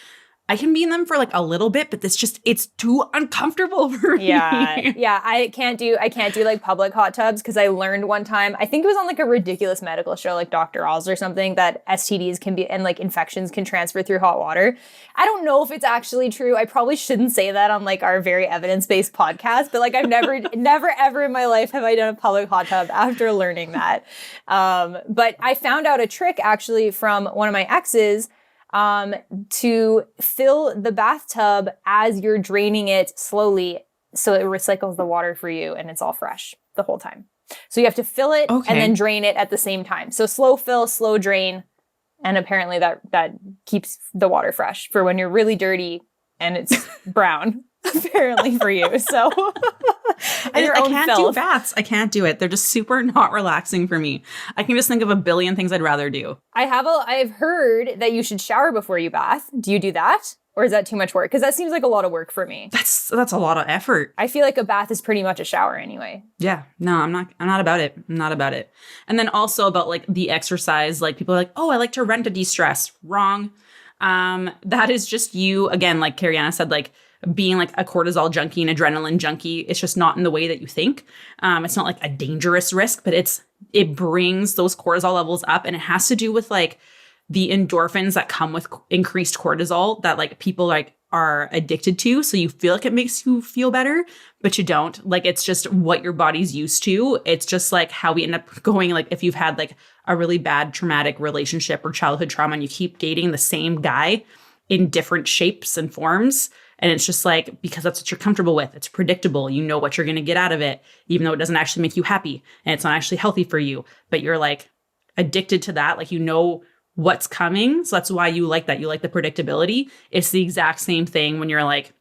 I can be in them for like a little bit, but it's too uncomfortable for me. Yeah. I can't do like public hot tubs because I learned one time, I think it was on like a ridiculous medical show, like Dr. Oz or something, that STDs can be, and like infections can transfer through hot water. I don't know if it's actually true. I probably shouldn't say that on like our very evidence-based podcast, but like I've never ever in my life have I done a public hot tub after learning that. But I found out a trick actually from one of my exes, to fill the bathtub as you're draining it slowly so it recycles the water for you and it's all fresh the whole time. So you have to fill it and then drain it at the same time. So slow fill, slow drain. And apparently that keeps the water fresh for when you're really dirty and it's brown, apparently for you. So I can't do baths. I can't do it. They're just super not relaxing for me. I can just think of a billion things I'd rather do. I've heard that you should shower before you bath. Do you do that? Or is that too much work? Because that seems like a lot of work for me. That's a lot of effort. I feel like a bath is pretty much a shower anyway. Yeah. No, I'm not about it. I'm not about it. And then also about like the exercise, like people are like, oh, I like to run to de-stress. Wrong. That is just you, again, like Kirianna said, like being like a cortisol junkie and adrenaline junkie. It's just not in the way that you think. It's not like a dangerous risk, but it brings those cortisol levels up, and it has to do with like the endorphins that come with increased cortisol that like people like are addicted to. So you feel like it makes you feel better, but you don't. Like it's just what your body's used to. It's just like how we end up going, like if you've had like a really bad traumatic relationship or childhood trauma and you keep dating the same guy in different shapes and forms. And it's just like, because that's what you're comfortable with. It's predictable. You know what you're going to get out of it, even though it doesn't actually make you happy and it's not actually healthy for you, but you're like addicted to that. Like, you know what's coming. So that's why you like that. You like the predictability. It's the exact same thing when you're like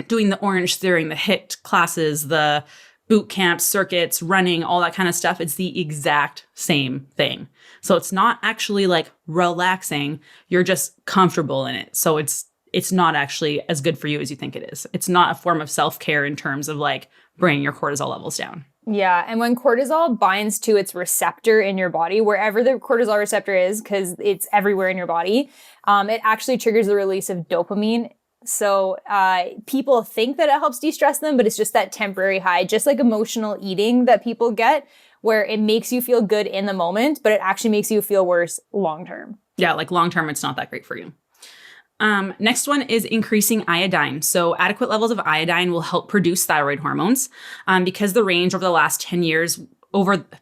doing the Orange Theory, the HIIT classes, the boot camps, circuits, running, all that kind of stuff. It's the exact same thing. So it's not actually like relaxing. You're just comfortable in it. So it's not actually as good for you as you think it is. It's not a form of self-care in terms of like bringing your cortisol levels down. Yeah. And when cortisol binds to its receptor in your body, wherever the cortisol receptor is, because it's everywhere in your body, it actually triggers the release of dopamine. So people think that it helps de-stress them, but it's just that temporary high, just like emotional eating that people get, where it makes you feel good in the moment, but it actually makes you feel worse long-term. Yeah, like long-term, it's not that great for you. Next one is increasing iodine. So adequate levels of iodine will help produce thyroid hormones. Because the range over the last 10 years,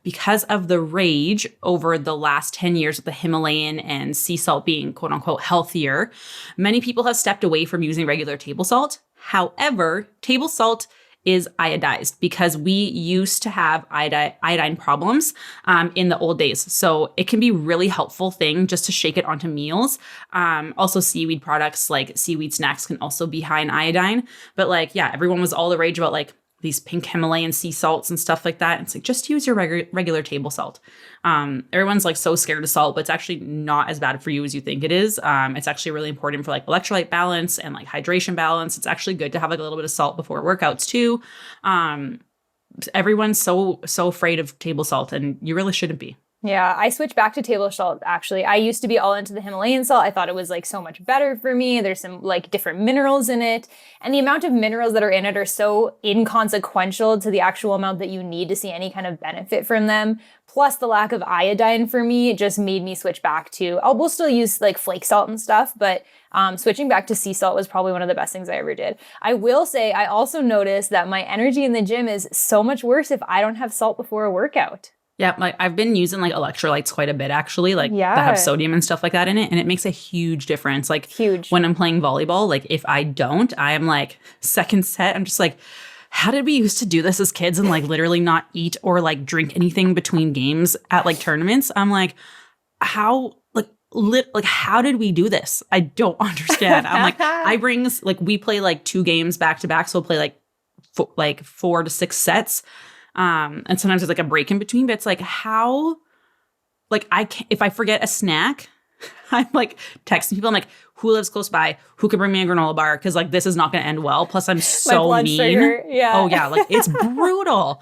because of the rage over the last 10 years with the Himalayan and sea salt being quote unquote healthier, many people have stepped away from using regular table salt. However, table salt is iodized because we used to have iodine problems in the old days. So it can be really helpful thing just to shake it onto meals. Also seaweed products like seaweed snacks can also be high in iodine. But like, yeah, everyone was all the rage about like these pink Himalayan sea salts and stuff like that. It's like, just use your regular table salt. Everyone's like so scared of salt, but it's actually not as bad for you as you think it is. It's actually really important for like electrolyte balance and like hydration balance. It's actually good to have like a little bit of salt before workouts too. Everyone's so afraid of table salt, and you really shouldn't be. Yeah, I switched back to table salt, actually. I used to be all into the Himalayan salt. I thought it was like so much better for me. There's some like different minerals in it. And the amount of minerals that are in it are so inconsequential to the actual amount that you need to see any kind of benefit from them. Plus the lack of iodine for me just made me switch back to, we'll still use like flake salt and stuff, but switching back to sea salt was probably one of the best things I ever did. I will say, I also noticed that my energy in the gym is so much worse if I don't have salt before a workout. Yeah, like I've been using like electrolytes quite a bit actually, like that have Yeah. sodium and stuff like that in it, and it makes a huge difference. Like Huge. when I'm playing volleyball, like if I don't, I am like second set, I'm just like, how did we used to do this as kids and like literally not eat or like drink anything between games at like tournaments? I'm like, how like how did we do this? I don't understand. I'm like, I bring like we play like 2 games back to back, so we'll play like 4 to 6 sets. And sometimes there's like a break in between, but it's like how, like I can if I forget a snack, I'm like texting people. I'm like, who lives close by? Who can bring me a granola bar? Because like this is not going to end well. Plus, I'm My so blood mean. sugar. Yeah. Oh yeah, like it's brutal.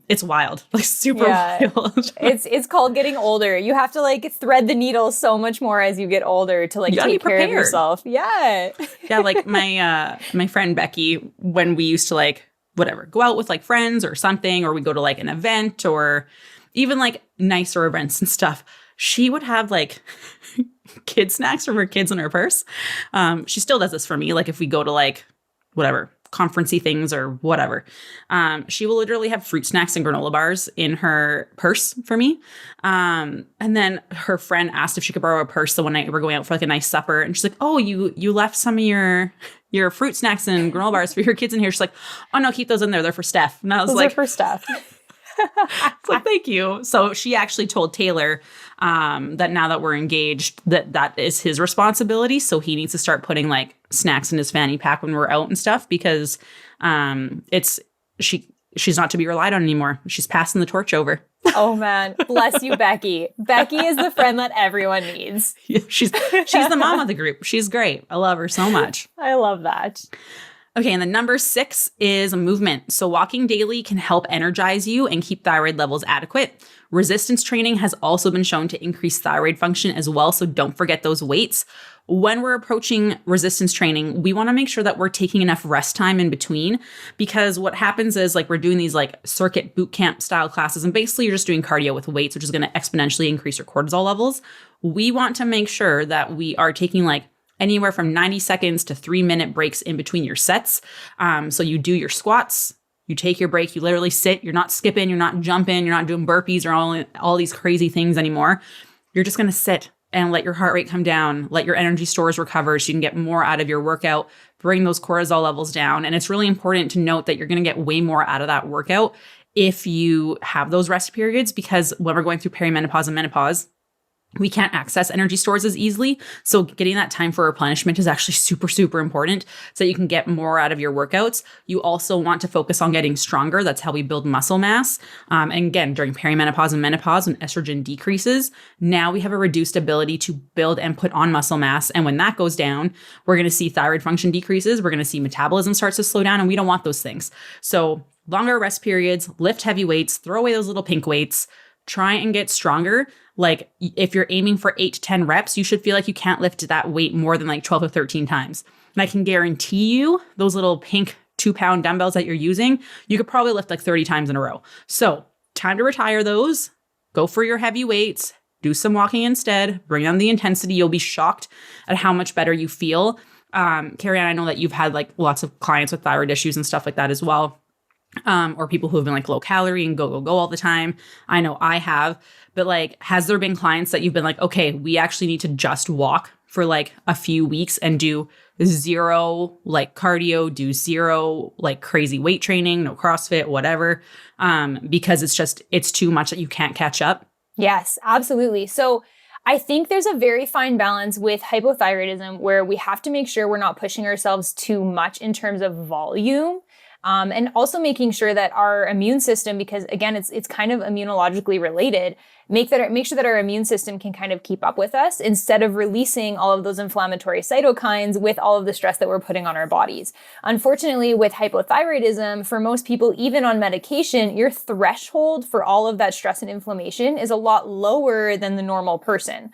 It's wild, like super wild. It's called getting older. You have to like thread the needle so much more as you get older to like You gotta take be care of prepared. yourself. Yeah. Yeah, like my friend Becky, when we used to like whatever go out with like friends or something, or we go to like an event or even like nicer events and stuff, she would have like kid snacks from her kids in her purse. She still does this for me. Like if we go to like whatever conferencey things or whatever, she will literally have fruit snacks and granola bars in her purse for me. And then her friend asked if she could borrow a purse the one night we were going out for like a nice supper, and she's like, "Oh, you left some of your fruit snacks and granola bars for your kids in here." She's like, "Oh no, keep those in there. They're for Steph." And I was Those like, are for stuff. it's like, thank you. So she actually told Taylor that now that we're engaged, that is his responsibility. So he needs to start putting like snacks in his fanny pack when we're out and stuff, because she's not to be relied on anymore. She's passing the torch over. Oh man, bless you, Becky. Becky is the friend that everyone needs. She's the mom of the group. She's great. I love her so much. I love that. Okay, and then number 6 is movement. So walking daily can help energize you and keep thyroid levels adequate. Resistance training has also been shown to increase thyroid function as well, so don't forget those weights. When we're approaching resistance training, we want to make sure that we're taking enough rest time in between, because what happens is like we're doing these like circuit boot camp style classes, and basically you're just doing cardio with weights, which is going to exponentially increase your cortisol levels. We want to make sure that we are taking like anywhere from 90 seconds to 3-minute breaks in between your sets. So you do your squats, you take your break, you literally sit, you're not skipping, you're not jumping, you're not doing burpees or all these crazy things anymore. You're just going to sit and let your heart rate come down, let your energy stores recover so you can get more out of your workout, bring those cortisol levels down. And it's really important to note that you're going to get way more out of that workout if you have those rest periods, because when we're going through perimenopause and menopause, we can't access energy stores as easily. So getting that time for replenishment is actually super, super important so that you can get more out of your workouts. You also want to focus on getting stronger. That's how we build muscle mass. And again, during perimenopause and menopause, when estrogen decreases, now we have a reduced ability to build and put on muscle mass. And when that goes down, we're going to see thyroid function decreases. We're going to see metabolism starts to slow down, and we don't want those things. So longer rest periods, lift heavy weights, throw away those little pink weights, try and get stronger. Like if you're aiming for 8 to 10 reps, you should feel like you can't lift that weight more than like 12 or 13 times. And I can guarantee you those little pink 2-pound dumbbells that you're using, you could probably lift like 30 times in a row. So time to retire those, go for your heavy weights, do some walking instead, bring down the intensity. You'll be shocked at how much better you feel. Kirianna, I know that you've had like lots of clients with thyroid issues and stuff like that as well. Or people who have been like low calorie and go all the time. I know I have, but like, has there been clients that you've been like, okay, we actually need to just walk for like a few weeks and do 0 like cardio, do 0 like crazy weight training, no CrossFit, whatever, because it's too much that you can't catch up? Yes, absolutely. So I think there's a very fine balance with hypothyroidism where we have to make sure we're not pushing ourselves too much in terms of volume. And also making sure that our immune system, because again, it's kind of immunologically related, make sure that our immune system can kind of keep up with us instead of releasing all of those inflammatory cytokines with all of the stress that we're putting on our bodies. Unfortunately, with hypothyroidism, for most people, even on medication, your threshold for all of that stress and inflammation is a lot lower than the normal person.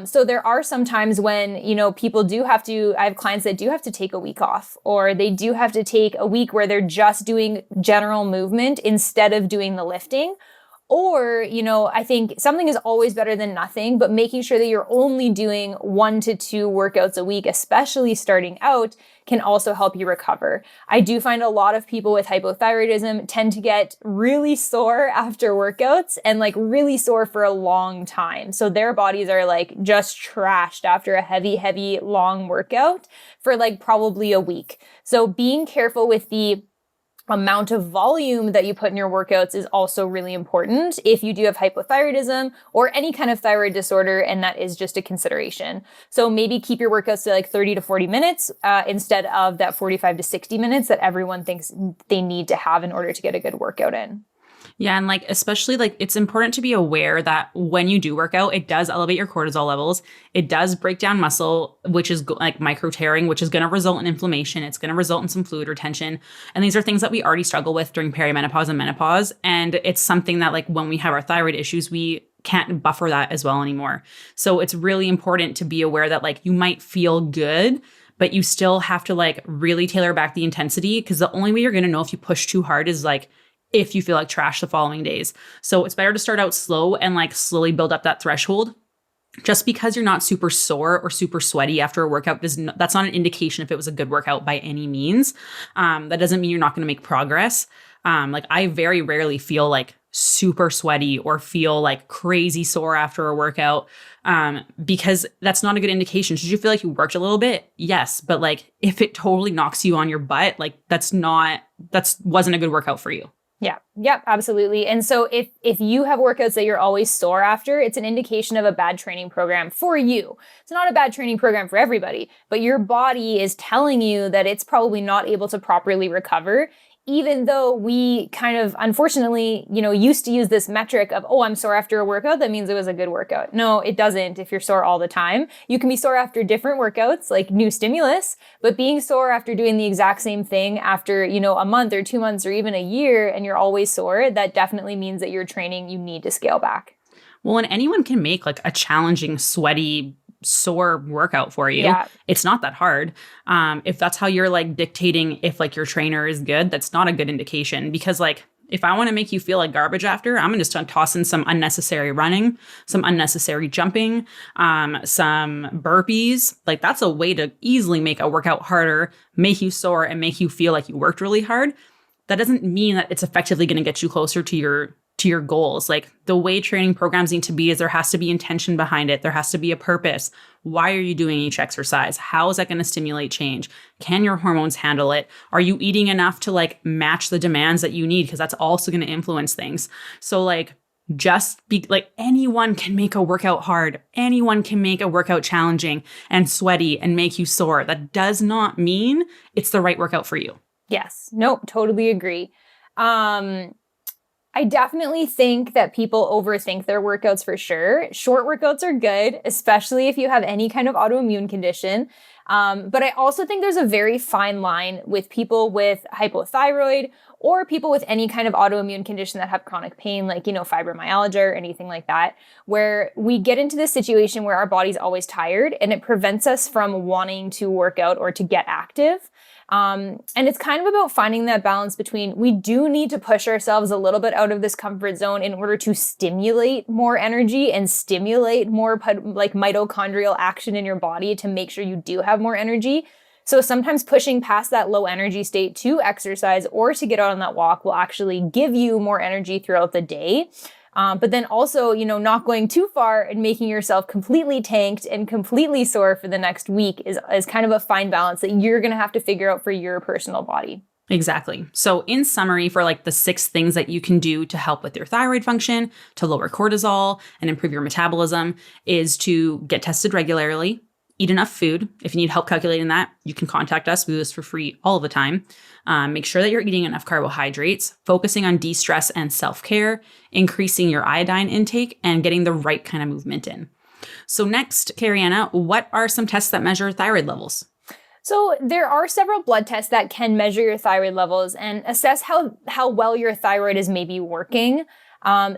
So there are some times when, people I have clients that do have to take a week off, or they do have to take a week where they're just doing general movement instead of doing the lifting. Or, I think something is always better than nothing, but making sure that you're only doing 1 to 2 workouts a week, especially starting out, can also help you recover. I do find a lot of people with hypothyroidism tend to get really sore after workouts and like really sore for a long time. So their bodies are like just trashed after a heavy, long workout for like probably a week. So being careful with the amount of volume that you put in your workouts is also really important if you do have hypothyroidism or any kind of thyroid disorder, and that is just a consideration. So maybe keep your workouts to like 30 to 40 minutes instead of that 45 to 60 minutes that everyone thinks they need to have in order to get a good workout in. Yeah. And like, especially like it's important to be aware that when you do work out, it does elevate your cortisol levels. It does break down muscle, which is like micro tearing, which is going to result in inflammation. It's going to result in some fluid retention. And these are things that we already struggle with during perimenopause and menopause. And it's something that like when we have our thyroid issues, we can't buffer that as well anymore. So it's really important to be aware that like you might feel good, but you still have to like really tailor back the intensity, because the only way you're going to know if you push too hard is like if you feel like trash the following days. So it's better to start out slow and like slowly build up that threshold. Just because you're not super sore or super sweaty after a workout, that's not an indication if it was a good workout by any means. That doesn't mean you're not going to make progress. Like I very rarely feel like super sweaty or feel like crazy sore after a workout, because that's not a good indication. Should you feel like you worked a little bit? Yes. But like if it totally knocks you on your butt, like that wasn't a good workout for you. Yeah. Yep. Absolutely. And so if you have workouts that you're always sore after, it's an indication of a bad training program for you. It's not a bad training program for everybody, but your body is telling you that it's probably not able to properly recover, even though we kind of, unfortunately, used to use this metric of, oh, I'm sore after a workout. That means it was a good workout. No, it doesn't if you're sore all the time. You can be sore after different workouts, like new stimulus, but being sore after doing the exact same thing after, a month or 2 months or even a year, and you're always sore, that definitely means that your training, you need to scale back. Well, and anyone can make like a challenging, sweaty, sore workout for you. Yeah. It's not that hard. If that's how you're like dictating if like your trainer is good, that's not a good indication, because like if I want to make you feel like garbage after, I'm going to just toss in some unnecessary running, some unnecessary jumping, some burpees. Like that's a way to easily make a workout harder, make you sore, and make you feel like you worked really hard. That doesn't mean that it's effectively going to get you closer to your goals. Like the way training programs need to be is there has to be intention behind it. There has to be a purpose. Why are you doing each exercise? How is that going to stimulate change? Can your hormones handle it? Are you eating enough to like match the demands that you need? Because that's also going to influence things. So like just be like, anyone can make a workout hard. Anyone can make a workout challenging and sweaty and make you sore. That does not mean it's the right workout for you. Yes. Nope. Totally agree. I definitely think that people overthink their workouts for sure. Short workouts are good, especially if you have any kind of autoimmune condition. But I also think there's a very fine line with people with hypothyroid or people with any kind of autoimmune condition that have chronic pain, like, fibromyalgia or anything like that, where we get into this situation where our body's always tired and it prevents us from wanting to work out or to get active. And it's kind of about finding that balance between, we do need to push ourselves a little bit out of this comfort zone in order to stimulate more energy and stimulate more like mitochondrial action in your body to make sure you do have more energy. So sometimes pushing past that low energy state to exercise or to get out on that walk will actually give you more energy throughout the day. But then also, not going too far and making yourself completely tanked and completely sore for the next week is kind of a fine balance that you're going to have to figure out for your personal body. Exactly. So in summary, for like the 6 things that you can do to help with your thyroid function, to lower cortisol and improve your metabolism, is to get tested regularly, eat enough food. If you need help calculating that, you can contact us. We do this for free all the time. Make sure that you're eating enough carbohydrates, focusing on de-stress and self-care, increasing your iodine intake, and getting the right kind of movement in. So next, Kirianna, what are some tests that measure thyroid levels? So there are several blood tests that can measure your thyroid levels and assess how well your thyroid is maybe working.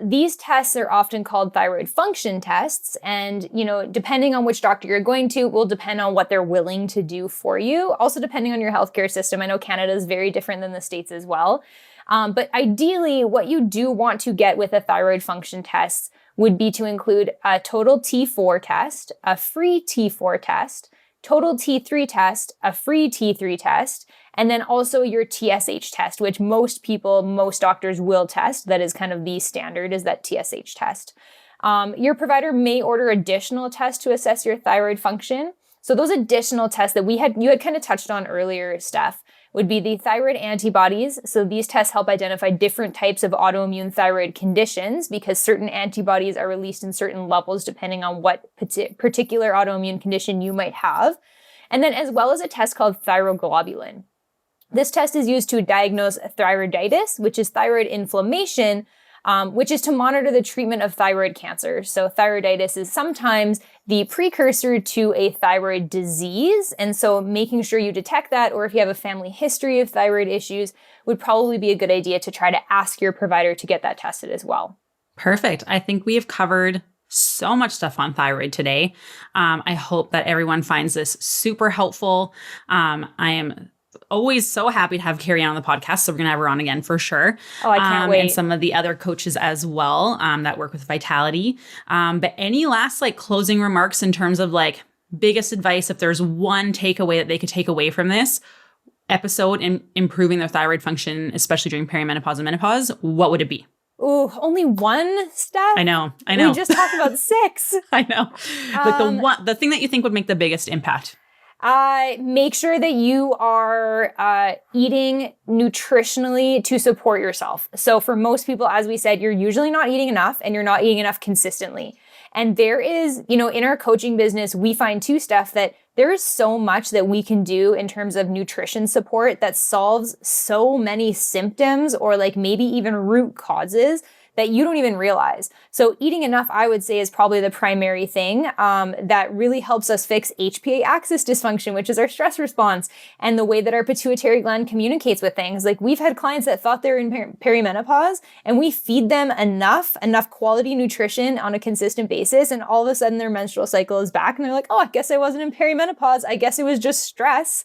These tests are often called thyroid function tests. And, depending on which doctor you're going to will depend on what they're willing to do for you. Also, depending on your healthcare system. I know Canada is very different than the States as well. But ideally, what you do want to get with a thyroid function test would be to include a total T4 test, a free T4 test, total T3 test, a free T3 test, and then also your TSH test, which most doctors will test. That is kind of the standard, is that TSH test. Your provider may order additional tests to assess your thyroid function. So those additional tests that you had kind of touched on earlier, Steph, would be the thyroid antibodies. So these tests help identify different types of autoimmune thyroid conditions because certain antibodies are released in certain levels depending on what particular autoimmune condition you might have. And then as well as a test called thyroglobulin. This test is used to diagnose thyroiditis, which is thyroid inflammation, which is to monitor the treatment of thyroid cancer. So thyroiditis is sometimes the precursor to a thyroid disease. And so making sure you detect that, or if you have a family history of thyroid issues, would probably be a good idea to try to ask your provider to get that tested as well. Perfect. I think we have covered so much stuff on thyroid today. I hope that everyone finds this super helpful. I am always so happy to have Kirianna on the podcast. So we're going to have her on again for sure. Oh, I can't wait. And some of the other coaches as well that work with Vitality. But any last closing remarks in terms of biggest advice, if there's one takeaway that they could take away from this episode in improving their thyroid function, especially during perimenopause and menopause, what would it be? Ooh, only one, Steph? I know. We just talked about 6. I know. The thing that you think would make the biggest impact. Make sure that you are eating nutritionally to support yourself. So for most people, as we said, you're usually not eating enough and you're not eating enough consistently. And there is, in our coaching business, we find too, Steph, that there is so much that we can do in terms of nutrition support that solves so many symptoms or maybe even root causes that you don't even realize. So eating enough, I would say, is probably the primary thing that really helps us fix HPA axis dysfunction, which is our stress response, and the way that our pituitary gland communicates with things. We've had clients that thought they're in perimenopause, and we feed them enough quality nutrition on a consistent basis, and all of a sudden their menstrual cycle is back, and they're like, oh, I guess I wasn't in perimenopause. I guess it was just stress.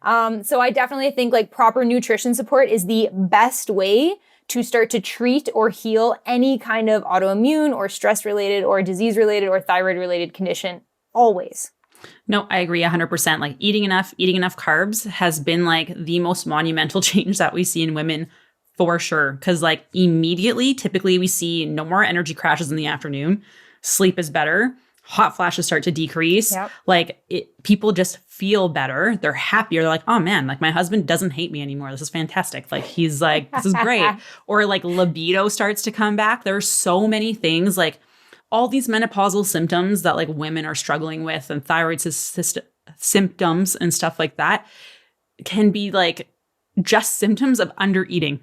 So I definitely think proper nutrition support is the best way to start to treat or heal any kind of autoimmune or stress-related or disease-related or thyroid-related condition, always. No, I agree 100%. Eating enough carbs has been the most monumental change that we see in women for sure. Because immediately, typically we see no more energy crashes in the afternoon. Sleep is better. Hot flashes start to decrease. Yep. People just feel better. They're happier. They're like, oh man, my husband doesn't hate me anymore. This is fantastic. He's this is great. Or libido starts to come back. There are so many things, all these menopausal symptoms that women are struggling with and thyroid symptoms and stuff like that can be just symptoms of under eating.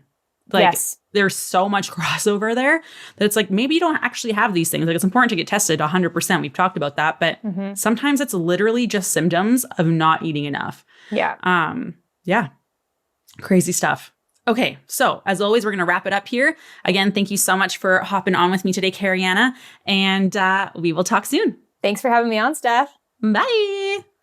Yes. There's so much crossover there that it's maybe you don't actually have these things. It's important to get tested 100%. We've talked about that, but sometimes it's literally just symptoms of not eating enough. Yeah. Yeah. Crazy stuff. Okay. So as always, we're going to wrap it up here. Again, thank you so much for hopping on with me today, Kirianna, and we will talk soon. Thanks for having me on, Steph. Bye.